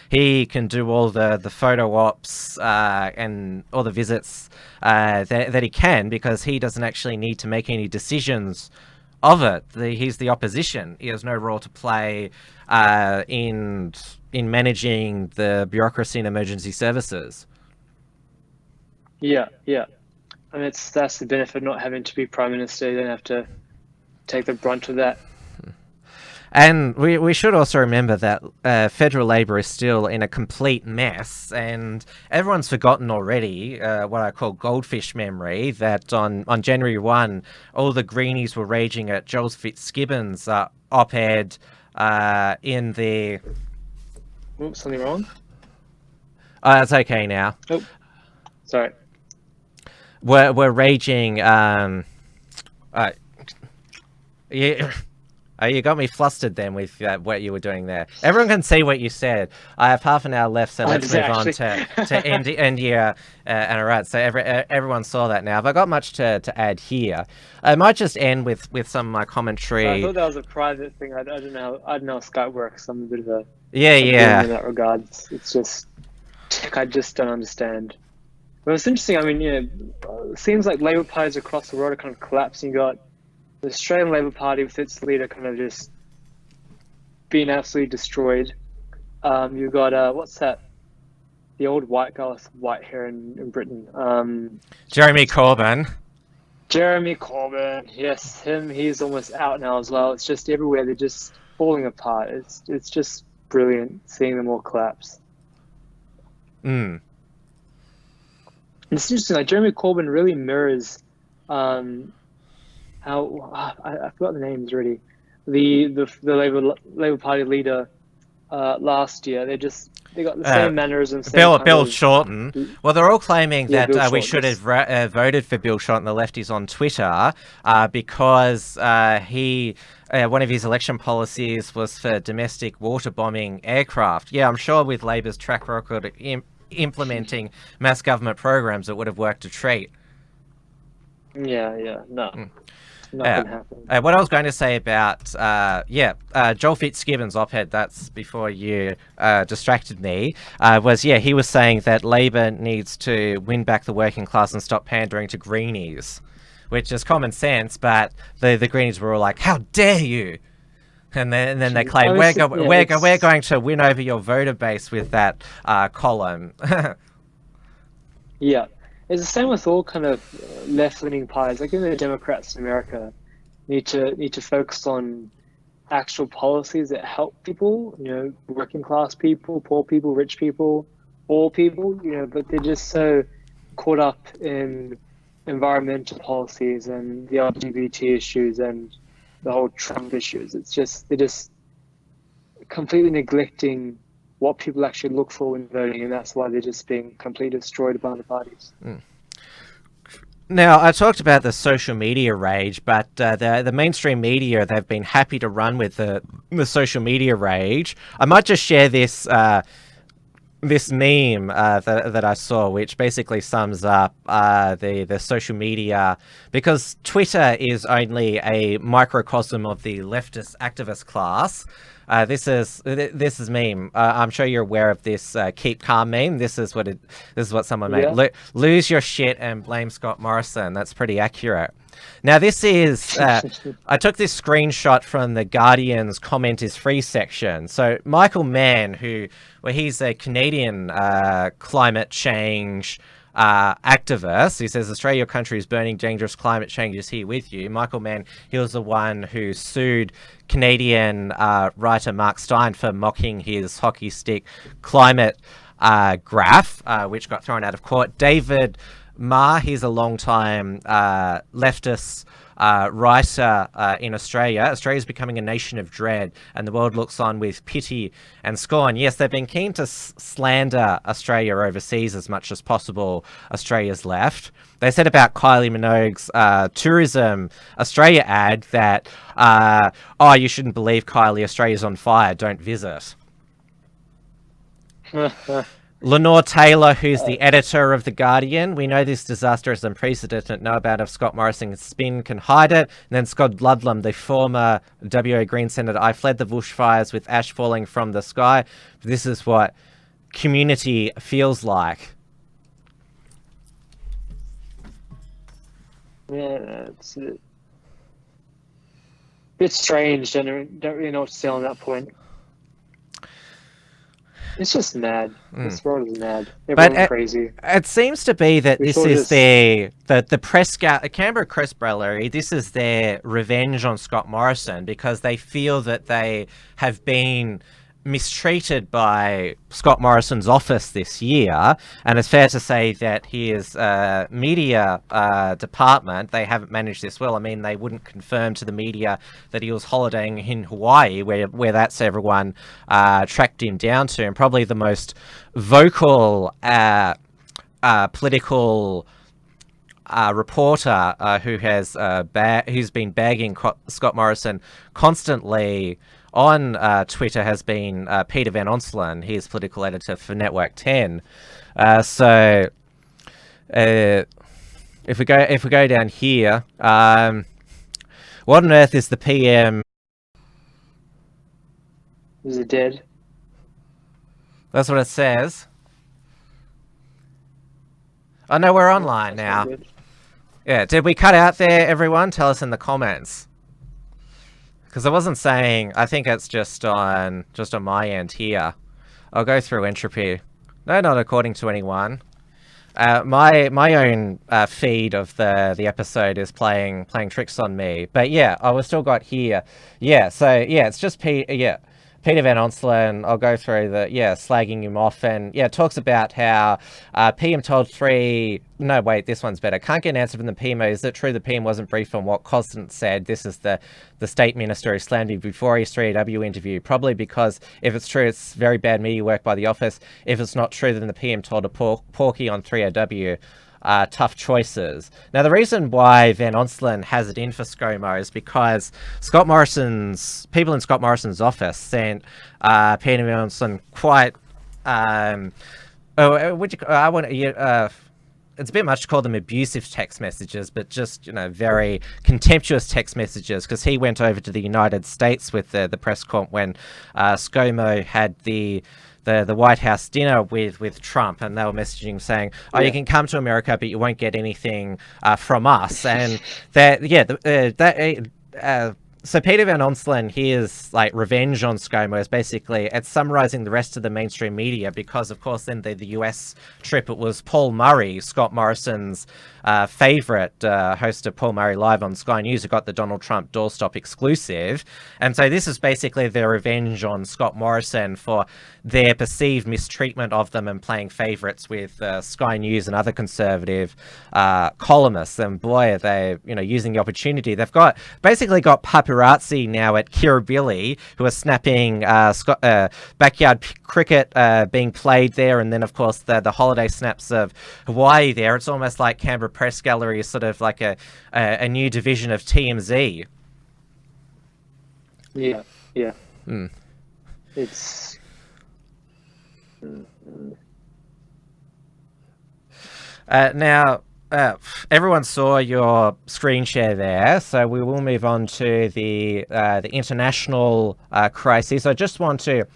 He can do all the photo ops and all the visits that he can, because he doesn't actually need to make any decisions of it. He's the opposition. He has no role to play in managing the bureaucracy and emergency services. Yeah. I mean, that's the benefit of not having to be Prime Minister. You don't have to take the brunt of that. And we should also remember that federal Labor is still in a complete mess, and everyone's forgotten already what I call goldfish memory, that on January 1, all the Greenies were raging at Joel Fitzgibbon's op-ed in the... Oops, something wrong? It's okay now. Oh, sorry. We're raging... you got me flustered then with what you were doing there. Everyone can see what you said. I have half an hour left, so let's move on to India and Iraq. So everyone saw that now. Have I got much to add here? I might just end with some of my commentary. So I thought that was a private thing. I don't know how Skype works. I'm a bit of a yeah in that regard. It's just tech I just don't understand. But it's interesting. I mean, it seems like Labour parties across the world are kind of collapsing. You got the Australian Labor Party with its leader kind of just being absolutely destroyed. You've got, what's that? The old white guy with white hair in Britain. Jeremy Corbyn. Jeremy Corbyn, yes, him. He's almost out now as well. It's just everywhere. They're just falling apart. It's just brilliant seeing them all collapse. Mm. It's interesting. Like Jeremy Corbyn really mirrors how I forgot the names already. The Labour Party leader last year. They got the same mannerisms. Bill Shorten. Well, they're all claiming that we should have voted for Bill Shorten, the lefties, on Twitter because one of his election policies was for domestic water bombing aircraft. Yeah, I'm sure with Labor's track record implementing mass government programs, it would have worked a treat. Yeah, no. Nothing happened. What I was going to say about, Joel Fitzgibbon's op-ed, that's before you distracted me, he was saying that Labor needs to win back the working class and stop pandering to Greenies, which is common sense, but the Greenies were all like, how dare you? And then they claim, we're going to win over your voter base with that column. Yeah. It's the same with all kind of left-leaning parties. Like even the Democrats in America need to focus on actual policies that help people, working class people, poor people, rich people, all people, but they're just so caught up in environmental policies and the LGBT issues and the whole Trump issues. They're just completely neglecting what people actually look for when voting, and that's why they're just being completely destroyed by the parties. Mm. Now, I talked about the social media rage, but the mainstream media, they've been happy to run with the social media rage. I might just share this this meme that I saw, which basically sums up the social media, because Twitter is only a microcosm of the leftist activist class. This is meme. I'm sure you're aware of this keep calm meme. This is what someone made. Lose your shit and blame Scott Morrison. That's pretty accurate. Now this is I took this screenshot from the Guardian's comment is free section. So Michael Mann, he's a Canadian climate change activist. He says, Australia, your country is burning, dangerous climate change is here with you. Michael Mann, he was the one who sued Canadian writer Mark Stein for mocking his hockey stick climate graph, which got thrown out of court. David Ma, he's a long-time leftist writer in Australia. Australia's becoming a nation of dread, and the world looks on with pity and scorn. Yes, they've been keen to slander Australia overseas as much as possible. Australia's left. They said about Kylie Minogue's Tourism Australia ad that, oh, you shouldn't believe Kylie, Australia's on fire, don't visit. Lenore Taylor, who's the editor of The Guardian, we know this disaster is unprecedented. Know about if Scott Morrison's spin can hide it. And then Scott Ludlam, the former WA Green Senator, I fled the bushfires with ash falling from the sky. This is what community feels like. Yeah, it's a bit strange. Don't really know what to say on that point. It's just mad. This world is mad. Everyone's crazy. It seems to be that this is the press Canberra Press Gallery. This is their revenge on Scott Morrison because they feel that they have been mistreated by Scott Morrison's office this year, and it's fair to say that his media department, they haven't managed this well. I mean, they wouldn't confirm to the media that he was holidaying in Hawaii, where that's everyone tracked him down to, and probably the most vocal political reporter who's been bagging Scott Morrison constantly on Twitter has been Peter Van Onselen. He is political editor for Network 10. So if we go down here, what on earth is the PM? Is it dead? That's what it says. Oh no, we're online now. Yeah, did we cut out there, everyone? Tell us in the comments. Because I wasn't saying, I think it's just on my end here. I'll go through entropy. No, not according to anyone. My own feed of the episode is playing tricks on me. But yeah, I was still got here. Yeah, so yeah, it's just Peter Van Onselen. I'll go through slagging him off, and it talks about how PM told no, wait, this one's better. Can't get an answer from the PMO. Is it true the PM wasn't briefed on what Costin said? This is the state minister who slammed him before his 3AW interview. Probably because if it's true, it's very bad media work by the office. If it's not true, then the PM told a Porky on 3AW. Tough choices. Now, the reason why Van Onselen has it in for ScoMo is because people in Scott Morrison's office sent Peter Van Onselen quite it's a bit much to call them abusive text messages, but just, very contemptuous text messages, because he went over to the United States with the press comp when ScoMo had the White House dinner with Trump, and they were messaging saying, "Oh, you can come to America, but you won't get anything from us." And so Peter Van Onselen, his revenge on ScoMo is basically it's summarizing the rest of the mainstream media, because of course then the US trip, it was Paul Murray, Scott Morrison's favorite host of Paul Murray Live on Sky News, who got the Donald Trump doorstop exclusive. And so this is basically their revenge on Scott Morrison for their perceived mistreatment of them and playing favorites with Sky News and other conservative columnists. And boy, are they using the opportunity. They've basically got paparazzi now at Kirribilli who are snapping backyard cricket being played there, and then of course the holiday snaps of Hawaii there. It's almost like Canberra Press Gallery is sort of like a new division of TMZ. Yeah. It's now everyone saw your screen share there, so we will move on to the international crisis. I just want to,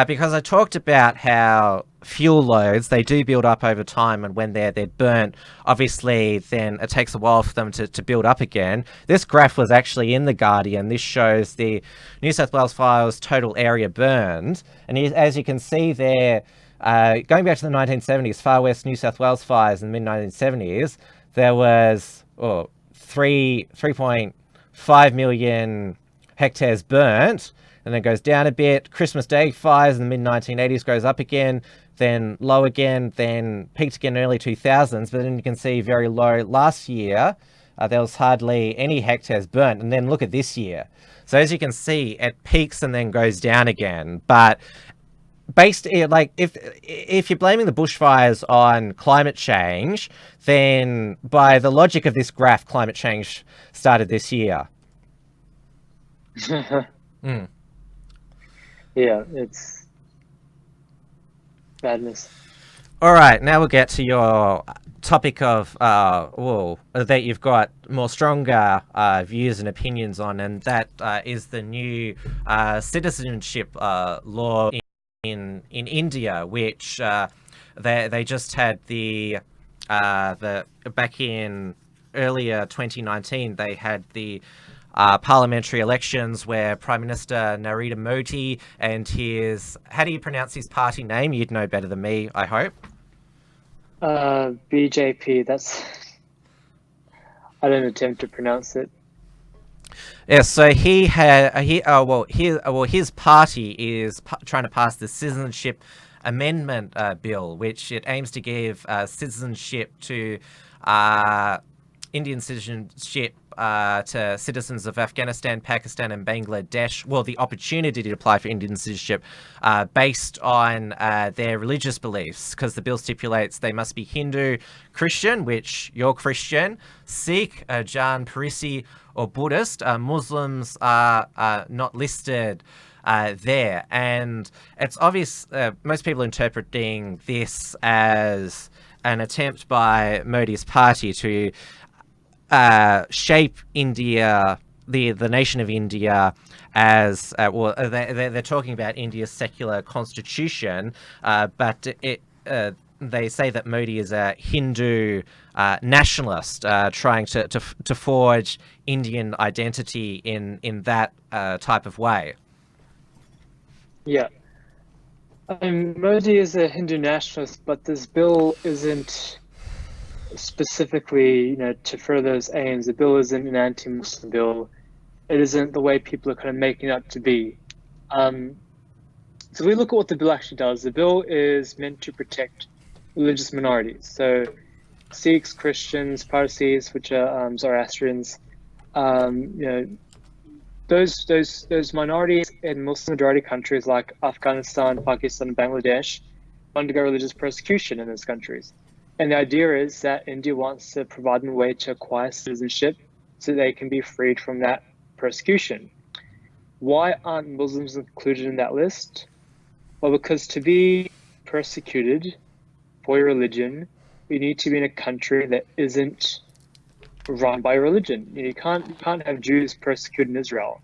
because I talked about how fuel loads, they do build up over time, and when they're burnt, obviously then it takes a while for them to build up again. This graph was actually in The Guardian. This shows the New South Wales fires total area burned, and as you can see there, going back to the 1970s, Far West New South Wales fires in the mid-1970s, there was 3.5 million hectares burnt, and then it goes down a bit. Christmas Day fires in the mid-1980s goes up again. then low again, then peaked again early 2000s. But then you can see very low last year. There was hardly any hectares burnt. And then look at this year. So as you can see, it peaks and then goes down again. But if you're blaming the bushfires on climate change, then by the logic of this graph, climate change started this year. Yeah, it's madness. All right, now we'll get to your topic of that you've got more stronger views and opinions on, and that is the new citizenship law in India, which they just had the back in earlier 2019 they had the parliamentary elections where Prime Minister Narendra Modi and his, how do you pronounce his party name? You'd know better than me, I hope. BJP. I don't attempt to pronounce it. Yeah, so his party is trying to pass the citizenship amendment bill, which it aims to give citizenship to Indian citizenship to citizens of Afghanistan, Pakistan, and Bangladesh. Well, the opportunity to apply for Indian citizenship based on their religious beliefs, because the bill stipulates they must be Hindu, Christian, which you're Christian, Sikh, Jain, Parsi, or Buddhist. Muslims are not listed there, and it's obvious most people are interpreting this as an attempt by Modi's party to shape India, the nation of India, as they're talking about India's secular constitution, but they say that Modi is a Hindu nationalist, trying to forge Indian identity in that type of way. Yeah. Modi is a Hindu nationalist, but this bill isn't specifically, to further those aims. The bill isn't an anti-Muslim bill. It isn't the way people are kind of making it up to be. So we look at what the bill actually does. The bill is meant to protect religious minorities. So Sikhs, Christians, Parsis, which are Zoroastrians, those minorities in Muslim majority countries like Afghanistan, Pakistan, and Bangladesh undergo religious persecution in those countries. And the idea is that India wants to provide them a way to acquire citizenship so they can be freed from that persecution. Why aren't Muslims included in that list? Well, because to be persecuted for your religion, you need to be in a country that isn't run by religion. You can't have Jews persecuted in Israel.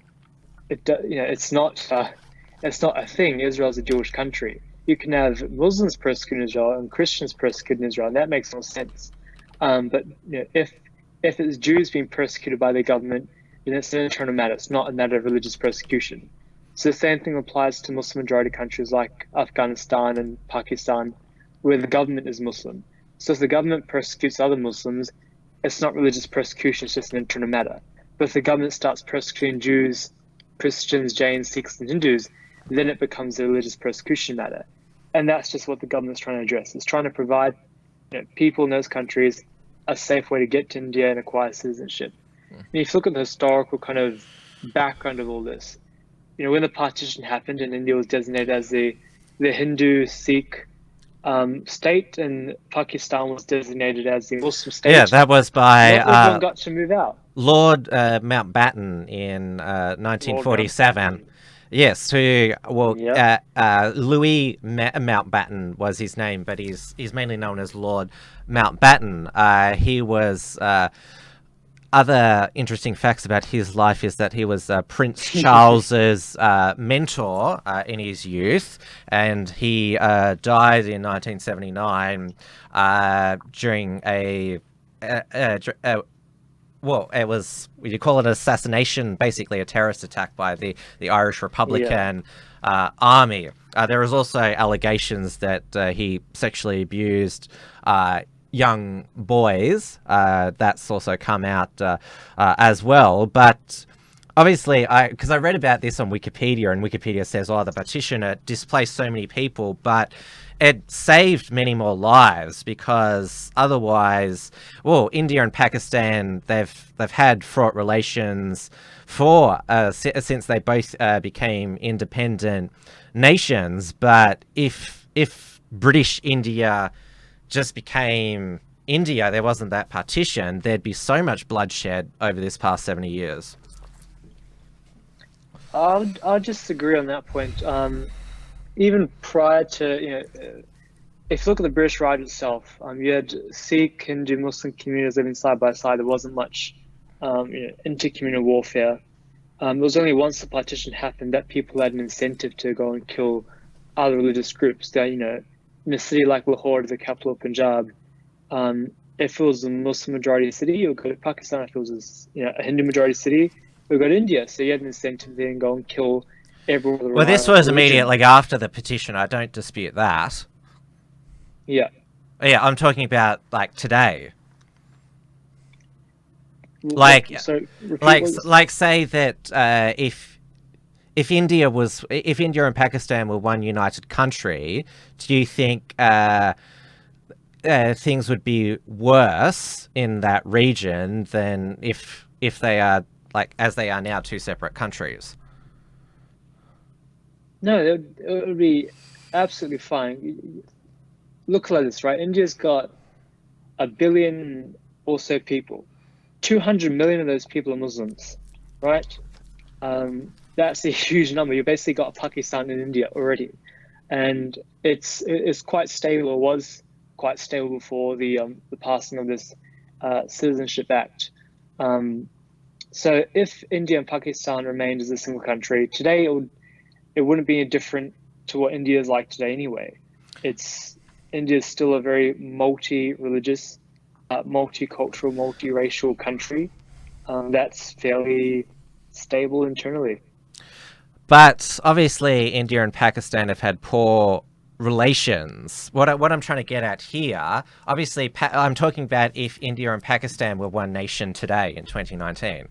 It's not a thing. Israel's a Jewish country. You can have Muslims persecuted in Israel and Christians persecuted in Israel, and that makes no sense. But if it's Jews being persecuted by the government, then it's an internal matter. It's not a matter of religious persecution. So the same thing applies to Muslim majority countries like Afghanistan and Pakistan, where the government is Muslim. So if the government persecutes other Muslims, it's not religious persecution, it's just an internal matter. But if the government starts persecuting Jews, Christians, Jains, Sikhs, and Hindus, then it becomes a religious persecution matter. And that's just what the government's trying to address. It's trying to provide people in those countries a safe way to get to India and acquire citizenship. And if you look at the historical kind of background of all this, when the partition happened and India was designated as the Hindu Sikh state and Pakistan was designated as the Muslim state. Yeah, that was by not everyone got to move out. Lord Mountbatten in 1947. Yes, Louis Mountbatten was his name, but he's mainly known as Lord Mountbatten. He was other interesting facts about his life is that he was Prince Charles's mentor in his youth, and he died in 1979 during it was, you call it an assassination, basically a terrorist attack by the Irish Republican Army. There was also allegations that he sexually abused young boys. That's also come out as well. But obviously, because I read about this on Wikipedia, and Wikipedia says, the partition displaced so many people, but it saved many more lives, because otherwise, well, India and Pakistan, they've had fraught relations for since they both became independent nations. But if British India just became India, there wasn't that partition, there'd be so much bloodshed over this past 70 years. I'll just agree on that point. Even prior to, if you look at the British Raj itself, you had Sikh, Hindu, Muslim communities living side by side. There wasn't much, inter-communal warfare. It was only once the partition happened that people had an incentive to go and kill other religious groups. That, in a city like Lahore, the capital of Punjab, if it was a Muslim majority city, you would go to Pakistan. If it was a Hindu majority city, you would go to India. So you had an incentive to then go and kill everyone. Well, this was immediately after the petition. I don't dispute that. Yeah. Yeah, I'm talking about like today. Like say that if India and Pakistan were one united country, do you think things would be worse in that region than if they are, like, as they are now, two separate countries? No, it would be absolutely fine. Look like this, right? India's got 1 billion or so people. 200 million of those people are Muslims, right? That's a huge number. You basically got Pakistan and India already, and it's quite stable. Or was quite stable before the passing of this Citizenship Act. So if India and Pakistan remained as a single country today, it wouldn't be any different to what India is like today anyway. India is still a very multi-religious, multicultural, multiracial country that's fairly stable internally. But obviously, India and Pakistan have had poor relations. What I'm trying to get at here, obviously, I'm talking about if India and Pakistan were one nation today in 2019.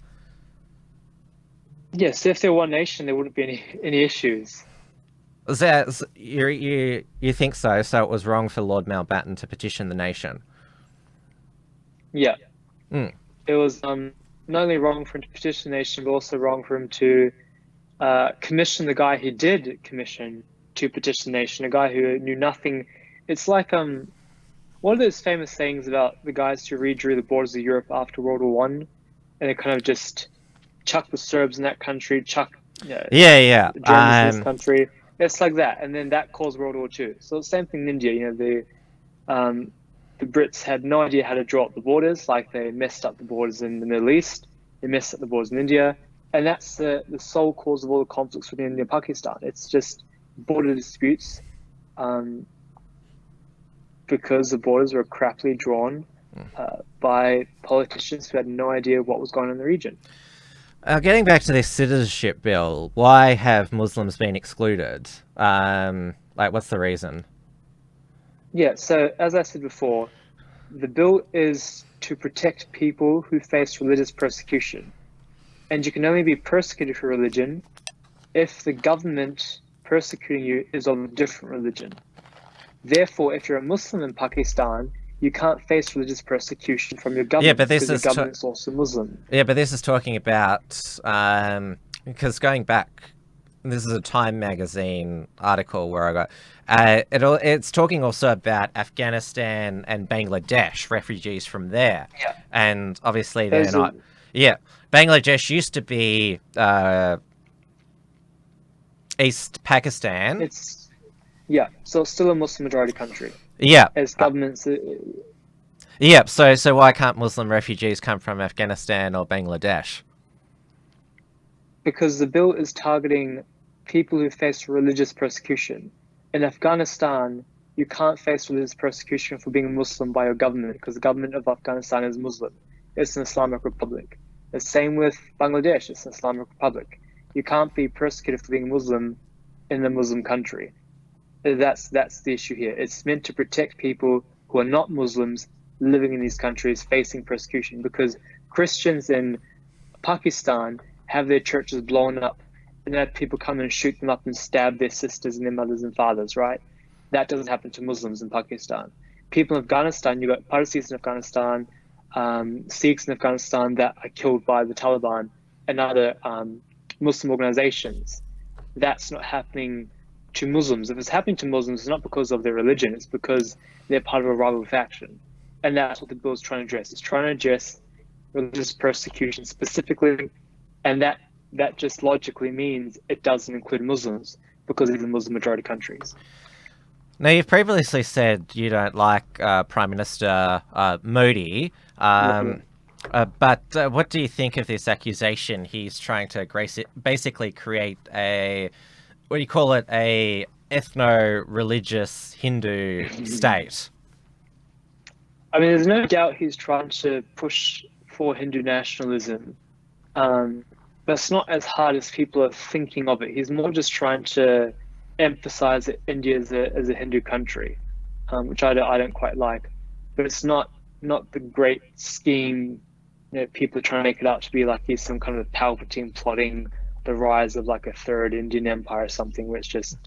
Yes, if they're one nation, there wouldn't be any issues. You think so? So it was wrong for Lord Mountbatten to petition the nation? Yeah. Mm. It was not only wrong for him to petition the nation, but also wrong for him to commission the guy he did commission to petition the nation, a guy who knew nothing. It's like one of those famous sayings about the guys who redrew the borders of Europe after World War One, and they kind of just chuck the Serbs in that country, chuck the Germans in this country. It's like that, and then that caused World War II. So the same thing in India. The Brits had no idea how to draw up the borders. Like, they messed up the borders in the Middle East, they messed up the borders in India, and that's the sole cause of all the conflicts between India and Pakistan. It's just border disputes, because the borders were crappily drawn by politicians who had no idea what was going on in the region. Getting back to this citizenship bill, why have Muslims been excluded? What's the reason? Yeah, so as I said before, the bill is to protect people who face religious persecution. And you can only be persecuted for religion if the government persecuting you is of a different religion. Therefore, if you're a Muslim in Pakistan, you can't face religious persecution from your government, because the government's also Muslim. Yeah, but this is talking about, because going back, this is a Time magazine article where I got, it's talking also about Afghanistan and Bangladesh, refugees from there. Yeah. And obviously they're not. Yeah. Bangladesh used to be East Pakistan. So it's still a Muslim majority country. Yeah. As governments. Yeah. So why can't Muslim refugees come from Afghanistan or Bangladesh? Because the bill is targeting people who face religious persecution. In Afghanistan, you can't face religious persecution for being a Muslim by your government, because the government of Afghanistan is Muslim. It's an Islamic republic. The same with Bangladesh. It's an Islamic republic. You can't be persecuted for being Muslim in a Muslim country. That's the issue here. It's meant to protect people who are not Muslims living in these countries facing persecution, because Christians in Pakistan have their churches blown up and have people come and shoot them up and stab their sisters and their mothers and fathers, right? That doesn't happen to Muslims in Pakistan. People in Afghanistan, you've got Parsis in Afghanistan, Sikhs in Afghanistan that are killed by the Taliban and other Muslim organizations. That's not happening to Muslims. If it's happening to Muslims, it's not because of their religion, it's because they're part of a rival faction. And that's what the bill is trying to address. It's trying to address religious persecution specifically, and that just logically means it doesn't include Muslims because these are Muslim majority countries. Now, you've previously said you don't like Prime Minister Modi, but what do you think of this accusation? He's trying to basically create a, what do you call it, a ethno-religious Hindu state? I mean, there's no doubt he's trying to push for Hindu nationalism, but it's not as hard as people are thinking of it. He's more just trying to emphasize that India is a Hindu country, which I don't quite like. But it's not the great scheme. People are trying to make it out to be like he's some kind of Palpatine plotting the rise of like a third Indian empire or something, where it's just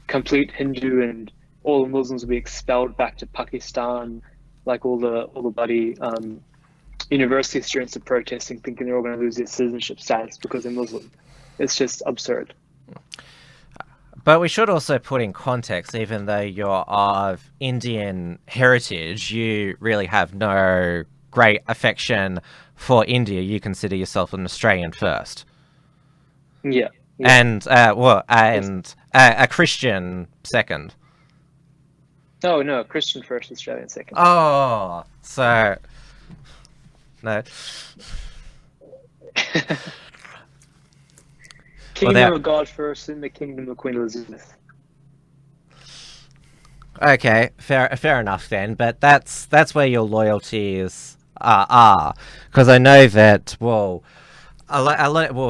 complete Hindu and all the Muslims will be expelled back to Pakistan. Like all the bloody university students are protesting, thinking they're all going to lose their citizenship status because they're Muslim. It's just absurd. But we should also put in context, even though you're of Indian heritage, you really have no great affection for India. You consider yourself an Australian first. Yeah. And a Christian second. Oh no, Christian first, Australian second. Oh, so no. Kingdom of God first, and the kingdom of Queen Elizabeth. Okay, fair enough then. But that's where your loyalties are, because I know that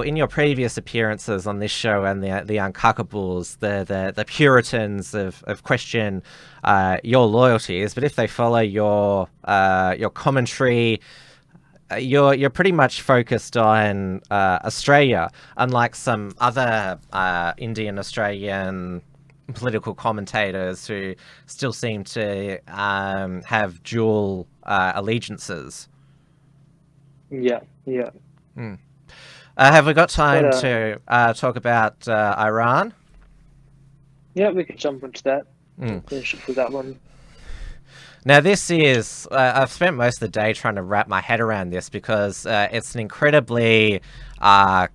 in your previous appearances on this show and the Uncockables, the Puritans of question your loyalties, but if they follow your commentary, you're pretty much focused on Australia, unlike some other Indian Australian political commentators who still seem to have dual allegiances. Yeah. Have we got time to talk about Iran? Yeah, we can jump into that. Finish up with that one. Now, this is... I've spent most of the day trying to wrap my head around this because it's an incredibly... Because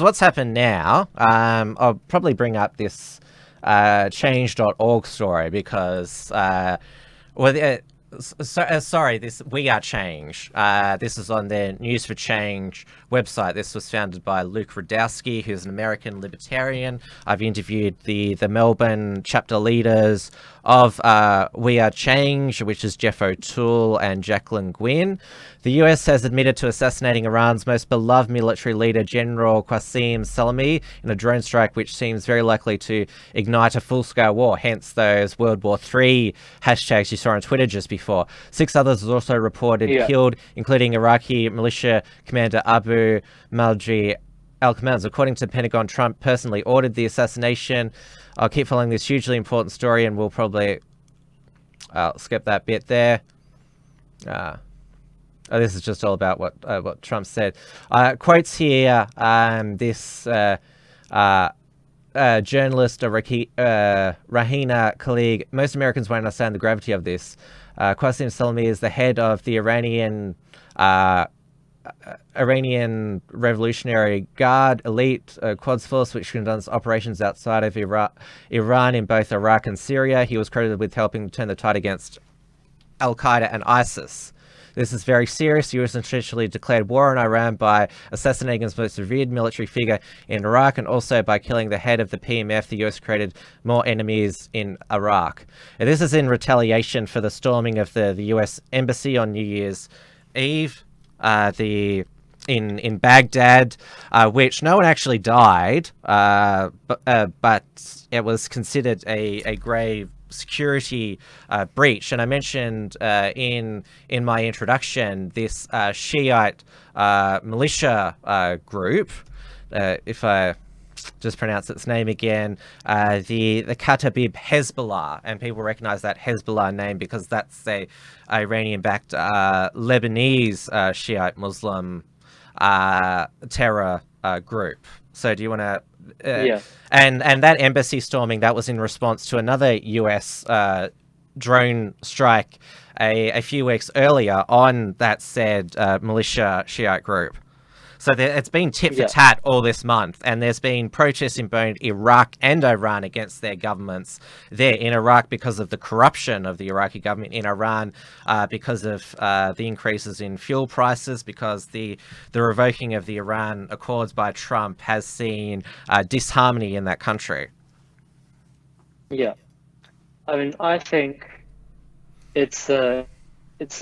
what's happened now... I'll probably bring up this change.org story because... sorry, this We Are Change. This is on their News for Change website. This was founded by Luke Rudowski, who's an American libertarian. I've interviewed the Melbourne chapter leaders of We Are Change, which is Jeff O'Toole and Jacqueline Gwynn. The US has admitted to assassinating Iran's most beloved military leader, General Qassem Soleimani, in a drone strike which seems very likely to ignite a full-scale war, hence those World War III hashtags you saw on Twitter just before. 6 others was also reported killed, including Iraqi militia commander Abu Mahdi al-Muhandis. According to the Pentagon, Trump personally ordered the assassination. I'll keep following this hugely important story, and we'll probably... I'll skip that bit there. This is just all about what Trump said. Quotes here, this journalist, Rahina Khalid, most Americans won't understand the gravity of this. Qassem Soleimani is the head of the Iranian Revolutionary Guard elite Quds force, which conducts operations outside of Iran in both Iraq and Syria. He was credited with helping turn the tide against Al-Qaeda and ISIS. This is very serious. The US essentially declared war on Iran by assassinating its most revered military figure in Iraq, and also by killing the head of the PMF. The US created more enemies in Iraq. And this is in retaliation for the storming of the US embassy on New Year's Eve. In Baghdad, which no one actually died, but it was considered a grave security breach. And I mentioned in my introduction this Shiite militia group. If I just pronounce its name again, the Kataib Hezbollah, and people recognize that Hezbollah name because that's a Iranian-backed Lebanese Shiite Muslim terror group. So do you want to... Yeah. And that embassy storming, that was in response to another US drone strike a few weeks earlier on that said militia Shiite group. So it's been tit for tat all this month, and there's been protests in both Iraq and Iran against their governments. There in Iraq because of the corruption of the Iraqi government, in Iran because of the increases in fuel prices, because the revoking of the Iran Accords by Trump has seen disharmony in that country. Yeah, I mean, I think it's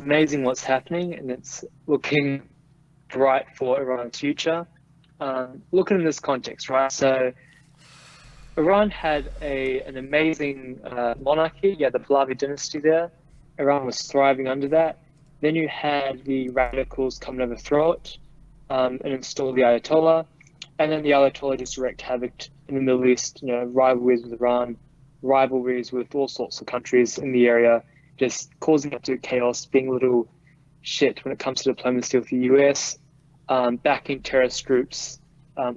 amazing what's happening, and it's looking bright for Iran's future. Look at it in this context, right? So Iran had an amazing monarchy. You had the Pahlavi dynasty there. Iran was thriving under that. Then you had the radicals come and overthrow it and install the Ayatollah. And then the Ayatollah just wreaked havoc in the Middle East, rivalries with Iran, rivalries with all sorts of countries in the area, just causing absolute chaos, being a little shit when it comes to diplomacy with the US, backing terrorist groups,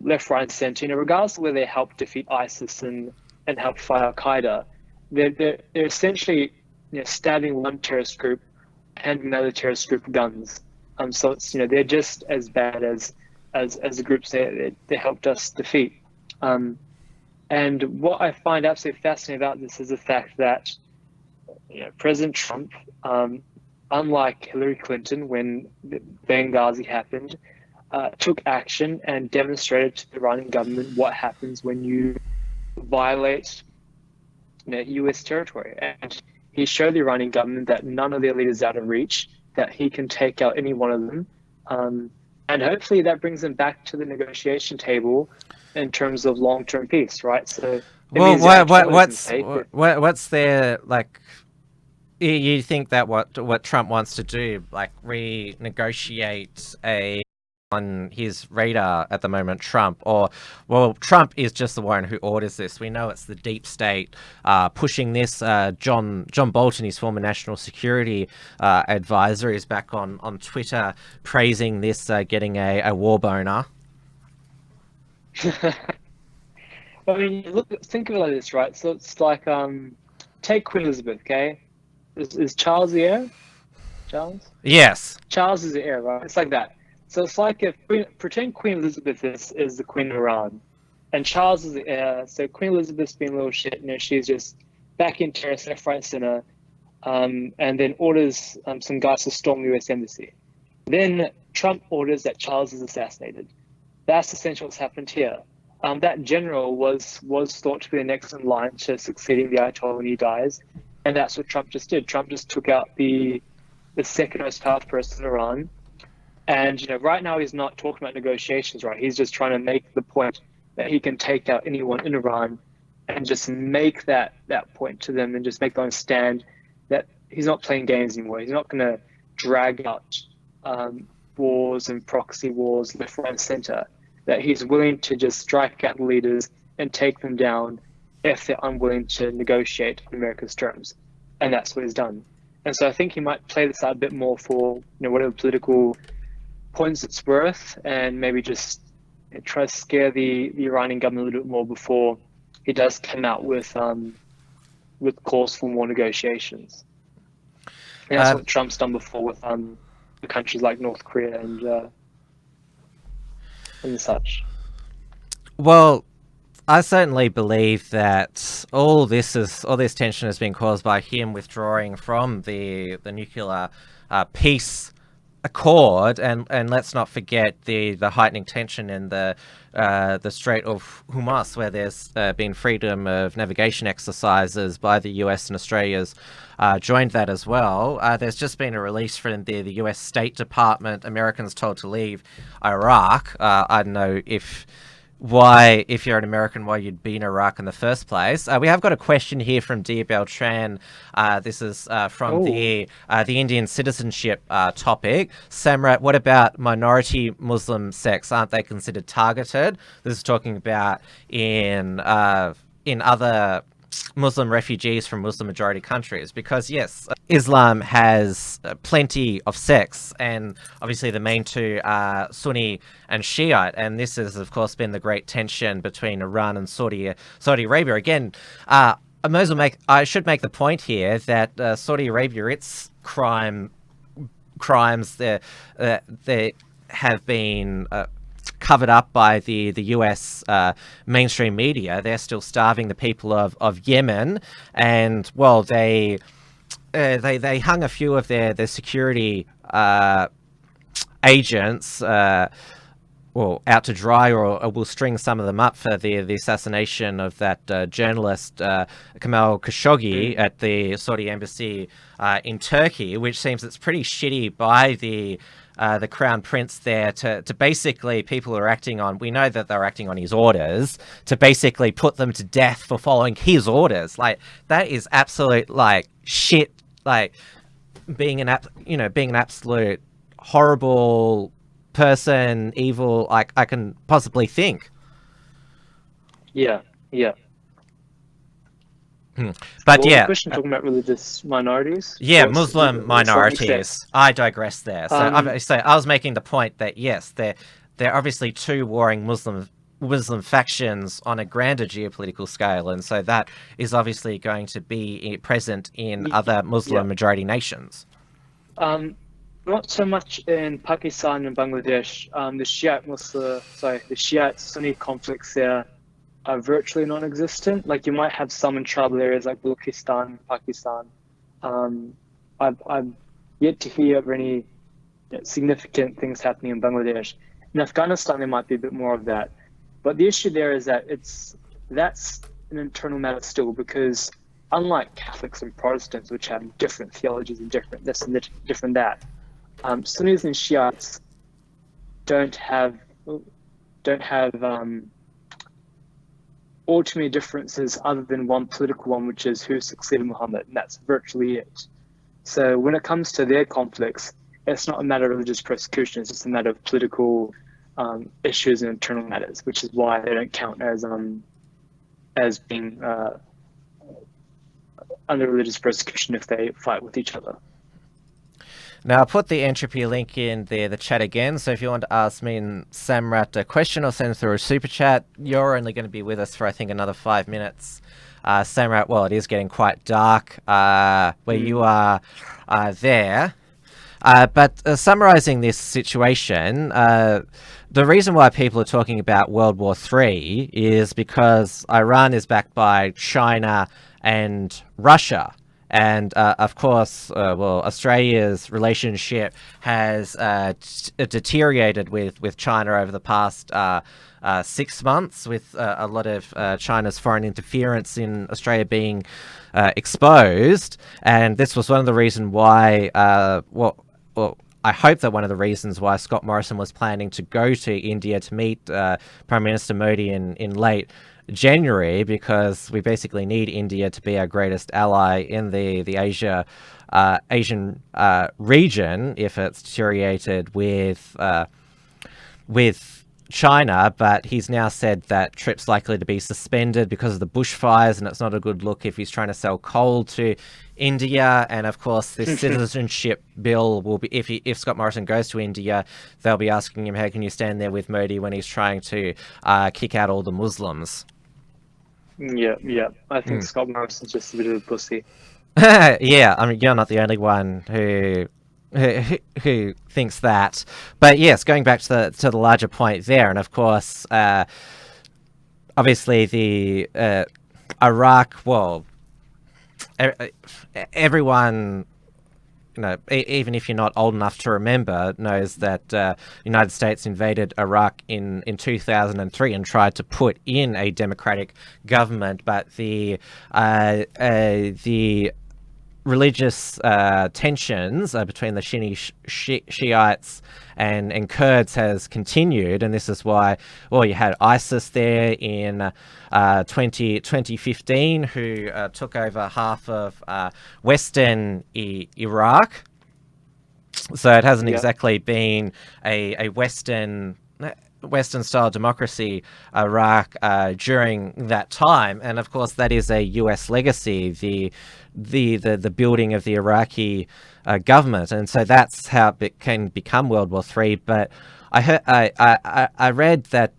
left, right, and center. Regardless of where they help defeat ISIS and help fight Al Qaeda, they're essentially stabbing one terrorist group, handing another terrorist group guns. So it's they're just as bad as the groups they helped us defeat. And what I find absolutely fascinating about this is the fact that President Trump, unlike Hillary Clinton when Benghazi happened, took action and demonstrated to the Iranian government what happens when you violate U.S. territory. And he showed the Iranian government that none of their leaders are out of reach, that he can take out any one of them. And hopefully that brings them back to the negotiation table in terms of long-term peace, right? So, what's their, like, you think that what Trump wants to do, like renegotiate on his radar at the moment, Trump, or, well, Trump is just the one who orders this. We know it's the deep state pushing this. John Bolton, his former national security advisor, is back on Twitter praising this, getting a war boner. I mean, think of it like this, right? So it's like, take Queen Elizabeth, okay? Is Charles the heir? Charles? Yes. Charles is the heir, right? It's like that. So it's like if pretend Queen Elizabeth is the Queen of Iran, and Charles is the heir. So Queen Elizabeth's being a little shit, she's just back in terrorist left, right, and center, and then orders some guys to storm the US embassy. Then Trump orders that Charles is assassinated. That's essentially what's happened here. That general was thought to be the next in line to succeeding the Ayatollah when he dies, and that's what Trump just did. Trump just took out the second most powerful person in Iran. And right now he's not talking about negotiations, right? He's just trying to make the point that he can take out anyone in Iran, and just make that point to them, and just make them understand that he's not playing games anymore. He's not going to drag out wars and proxy wars left, right, and center. That he's willing to just strike out the leaders and take them down if they're unwilling to negotiate on America's terms. And that's what he's done. And so I think he might play this out a bit more for whatever political points it's worth, and maybe just try to scare the Iranian government a little bit more before he does come out with calls for more negotiations. And that's what Trump's done before with countries like North Korea and such. Well, I certainly believe that all this tension has been caused by him withdrawing from the nuclear peace accord, and let's not forget the heightening tension in the Strait of Hormuz, where there's been freedom of navigation exercises by the US, and Australia's joined that as well. There's just been a release from the US State Department. Americans told to leave Iraq. I don't know if why, if you're an American, why you'd be in Iraq in the first place. We have got a question here from Dia Beltran. This is from the Indian citizenship topic. Samraat, what about minority Muslim sects? Aren't they considered targeted? This is talking about in other Muslim refugees from Muslim majority countries, because yes, Islam has plenty of sects, and obviously the main two are Sunni and Shiite, and this has of course been the great tension between Iran and Saudi Arabia. Again, I should make the point here that Saudi Arabia, its crimes there have been covered up by the US mainstream media. They're still starving the people of Yemen, and well, they hung a few of their security agents out to dry, or will string some of them up for the assassination of that journalist Kamal Khashoggi at the Saudi embassy in Turkey, which seems it's pretty shitty by the Crown Prince there to basically, people are acting on, we know that they're acting on his orders, to basically put them to death for following his orders. Like, that is absolute, like, shit, like, being an absolute horrible person, evil, like, I can possibly think. Yeah. But well, the question talking about religious minorities. Yeah, Muslim minorities. I digress there. So I was making the point that yes, there are obviously two warring Muslim factions on a grander geopolitical scale, and so that is obviously going to be present in other Muslim majority nations. Not so much in Pakistan and Bangladesh. The Shiite Sunni conflicts there are virtually non-existent. Like, you might have some in tribal areas like Balochistan, Pakistan. I've yet to hear of any significant things happening in Bangladesh. In Afghanistan, there might be a bit more of that. But the issue there is that that's an internal matter still, because unlike Catholics and Protestants, which have different theologies and different this and different that, Sunnis and Shiites don't have all too many differences other than one political one, which is who succeeded Muhammad, and that's virtually it. So when it comes to their conflicts, it's not a matter of religious persecution, it's just a matter of political issues and internal matters, which is why they don't count as being under religious persecution if they fight with each other. Now, I'll put the entropy link in the chat again, so if you want to ask me and Samraat a question or send through a super chat, you're only going to be with us for, I think, another 5 minutes. Samraat, well, it is getting quite dark where you are there. But summarizing this situation, the reason why people are talking about World War III is because Iran is backed by China and Russia. And of course, Australia's relationship has deteriorated with China over the past 6 months, with a lot of China's foreign interference in Australia being exposed. And this was one of the reasons why, I hope that one of the reasons why Scott Morrison was planning to go to India to meet Prime Minister Modi in late January, because we basically need India to be our greatest ally in the Asian region if it's deteriorated with China. But he's now said that trips likely to be suspended because of the bushfires, and it's not a good look if he's trying to sell coal to India. And of course, this citizenship bill will be, if Scott Morrison goes to India, they'll be asking him, how can you stand there with Modi when he's trying to kick out all the Muslims? Yeah. I think Scott Morrison's just a bit of a pussy. Yeah, I mean, you're not the only one who thinks that. But yes, going back to the larger point there, and of course, obviously the Iraq. Well, everyone, even if you're not old enough to remember, knows that the United States invaded Iraq in 2003 and tried to put in a democratic government, but the religious tensions between the Shiites and Kurds has continued, and this is why, well, you had ISIS there in 2015, who took over half of western Iraq. So it hasn't exactly been a Western style democracy, Iraq, during that time, and of course that is a US legacy, the building of the Iraqi government, and so that's how it can become World War III. But I read that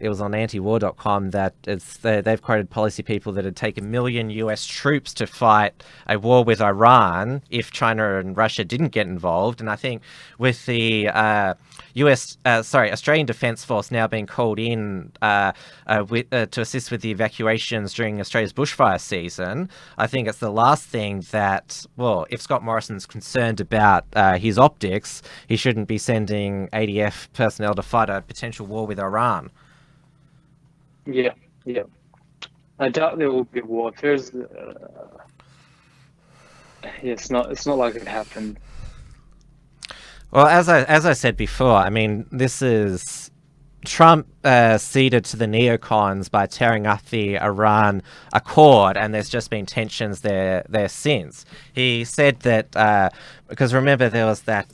it was on antiwar.com that they've quoted policy people that it'd take 1 million US troops to fight a war with Iran if China and Russia didn't get involved. And I think with the Australian Defence Force now being called in to assist with the evacuations during Australia's bushfire season, I think it's the last thing that, well, if Scott Morrison's concerned about his optics, he shouldn't be sending ADF personnel to fight a potential war with Iran. Yeah. I doubt there will be a war. If there's, it's not like it happened. Well, as I said before, I mean, this is Trump ceded to the neocons by tearing up the Iran Accord, and there's just been tensions there since. He said that because remember there was that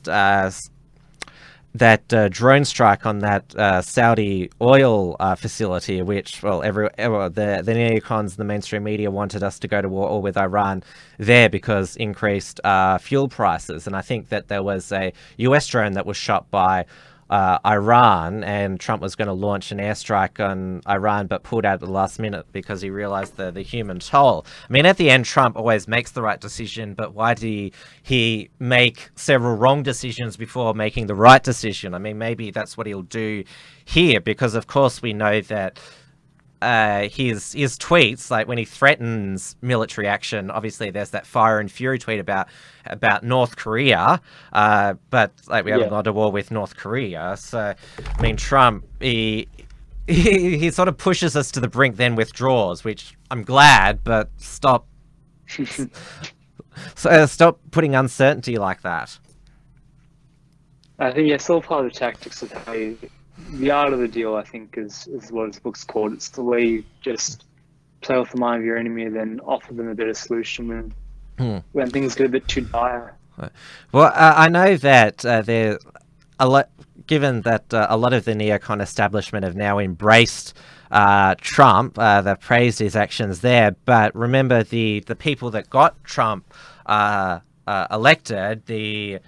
drone strike on that Saudi oil facility, which, well, the neocons, the mainstream media wanted us to go to war with Iran there because increased fuel prices. And I think that there was a US drone that was shot by Iran, and Trump was going to launch an airstrike on Iran but pulled out at the last minute because he realized the human toll. I mean, at the end, Trump always makes the right decision, but why did he make several wrong decisions before making the right decision? I mean, maybe that's what he'll do here, because of course we know that his tweets, like when he threatens military action, obviously there's that fire and fury tweet about North Korea, but like we haven't gone to war with North Korea. So I mean, Trump, he sort of pushes us to the brink, then withdraws, which I'm glad, but stop stop putting uncertainty like that. I think it's all part of the tactics of how the art of the deal, I think, is what his book's called. It's the way you just play with the mind of your enemy and then offer them a better solution when things get a bit too dire. Well, I know that there a lot, given that a lot of the neocon establishment have now embraced Trump, they've praised his actions there. But remember, the people that got Trump elected, the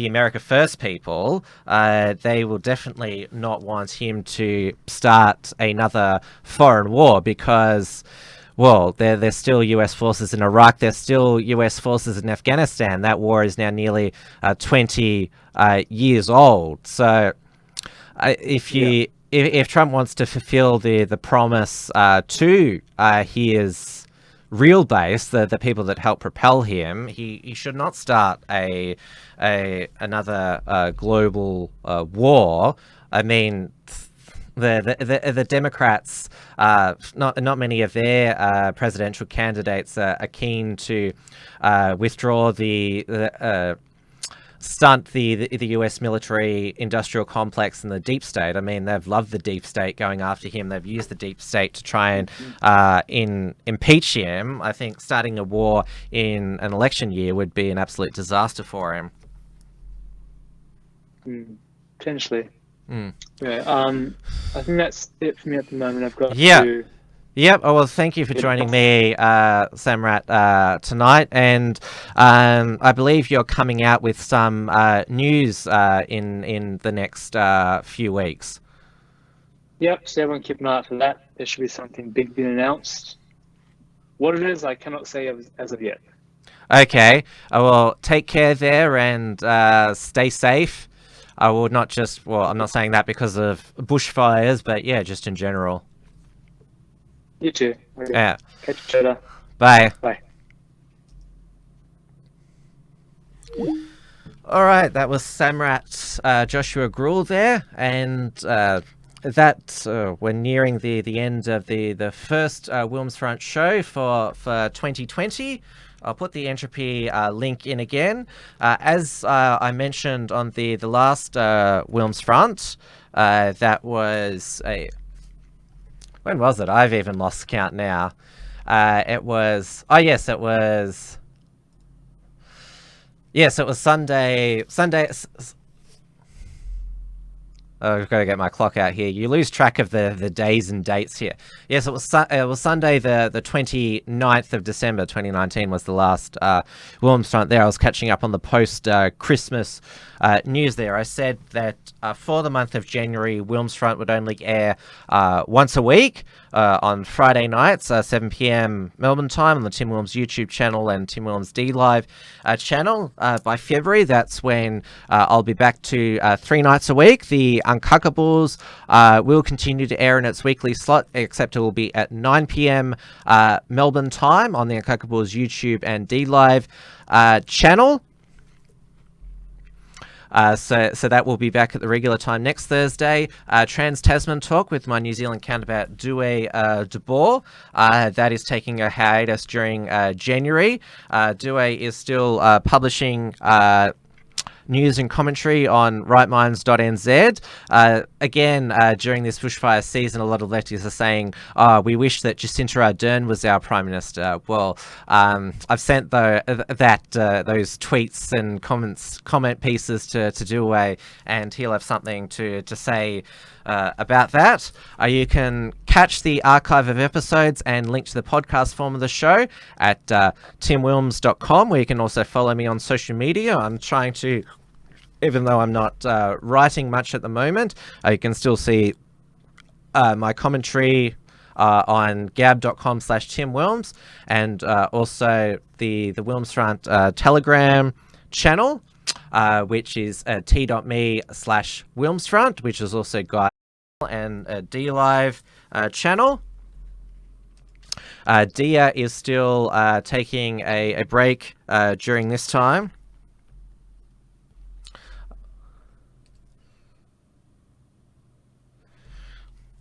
America First people, they will definitely not want him to start another foreign war because, well, there's still US forces in Iraq, there's still US forces in Afghanistan. That war is now nearly 20 years old. So if Trump wants to fulfill the promise to his real base, the people that help propel him, he should not start another global war. I mean, the Democrats, not many of their presidential candidates are keen to withdraw stunt the US military industrial complex and the deep state. I mean, they've loved the deep state going after him. They've used the deep state to try and impeach him. I think starting a war in an election year would be an absolute disaster for him. Potentially. Yeah. I think that's it for me at the moment. I've got to... Yep. Oh, well, thank you for joining me, Samraat, tonight. And I believe you're coming out with some news in the next few weeks. Yep. So everyone keep an eye out for that. There should be something big being announced. What it is, I cannot say as of yet. Okay. Well, take care there and stay safe. I will not just, well, I'm not saying that because of bushfires, but yeah, just in general. You too. Okay. Yeah. Catch you later. Bye. Bye. All right, that was Samraat Joshua Grewal there, and we're nearing the end of the first WilmsFront show for 2020. I'll put the entropy link in again. As I mentioned on the last WilmsFront, that was a... When was it? I've even lost count now. It was... Oh, yes, it was... Yes, it was Sunday... Oh, I've got to get my clock out here. You lose track of the days and dates here. Yes, it was Sunday the 29th of December 2019 was the last WilmsFront there. I was catching up on the post-Christmas news there. I said that for the month of January, WilmsFront would only air once a week on Friday nights, 7 p.m. Melbourne time on the Tim Wilms YouTube channel and Tim Wilms D Live channel. By February, that's when I'll be back to 3 nights a week. The Uncockables will continue to air in its weekly slot, except it will be at 9 p.m. Melbourne time on the Uncockables YouTube and D Live channel. So that will be back at the regular time next Thursday. Trans-Tasman Talk with my New Zealand counterpart, Due de Boer. That is taking a hiatus during January. Due is still publishing news and commentary on rightminds.nz. Again, during this bushfire season, a lot of leftists are saying, we wish that Jacinta Ardern was our Prime Minister. Well, I've sent those tweets and comment pieces to Dewey, and he'll have something to say about that. You can catch the archive of episodes and link to the podcast form of the show at timwilms.com, where you can also follow me on social media. I'm trying to, even though I'm not writing much at the moment, you can still see my commentary on gab.com/timwilms, and also the WilmsFront Telegram channel, which is t.me/WilmsFront, which is also got and a D Live channel. Dia is still taking a break during this time.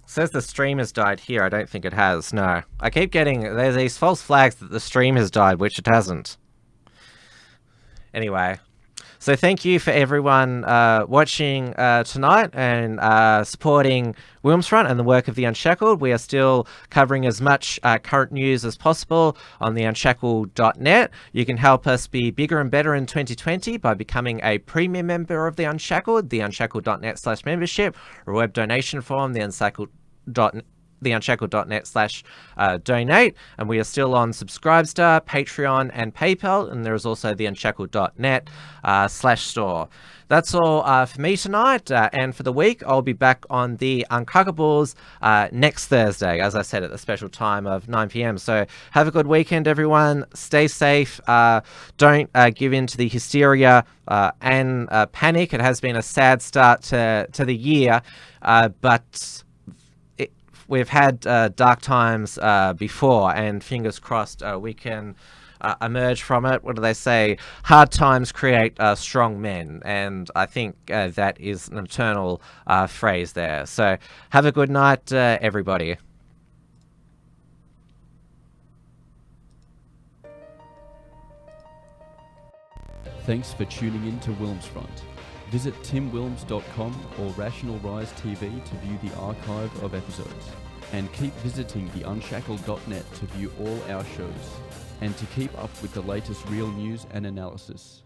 Says the stream has died here. I don't think it has. No. I keep getting... There's these false flags that the stream has died, which it hasn't. Anyway. So thank you for everyone watching tonight and supporting WilmsFront and the work of The Unshackled. We are still covering as much current news as possible on theunshackled.net. You can help us be bigger and better in 2020 by becoming a premium member of The Unshackled, theunshackled.net/membership, or a web donation form, theunshackled.net/donate, and we are still on Subscribestar, Patreon, and PayPal, and there is also theunshackled.net/store. That's all for me tonight, and for the week, I'll be back on the Uncockables next Thursday, as I said, at the special time of 9 p.m. So have a good weekend, everyone. Stay safe. Don't give in to the hysteria and panic. It has been a sad start to the year, but we've had dark times before, and fingers crossed we can emerge from it. What do they say? Hard times create strong men, and I think that is an eternal phrase there. So have a good night, everybody. Thanks for tuning in to WilmsFront. Visit timwilms.com or Rational Rise TV to view the archive of episodes. And keep visiting theunshackled.net to view all our shows, and to keep up with the latest real news and analysis.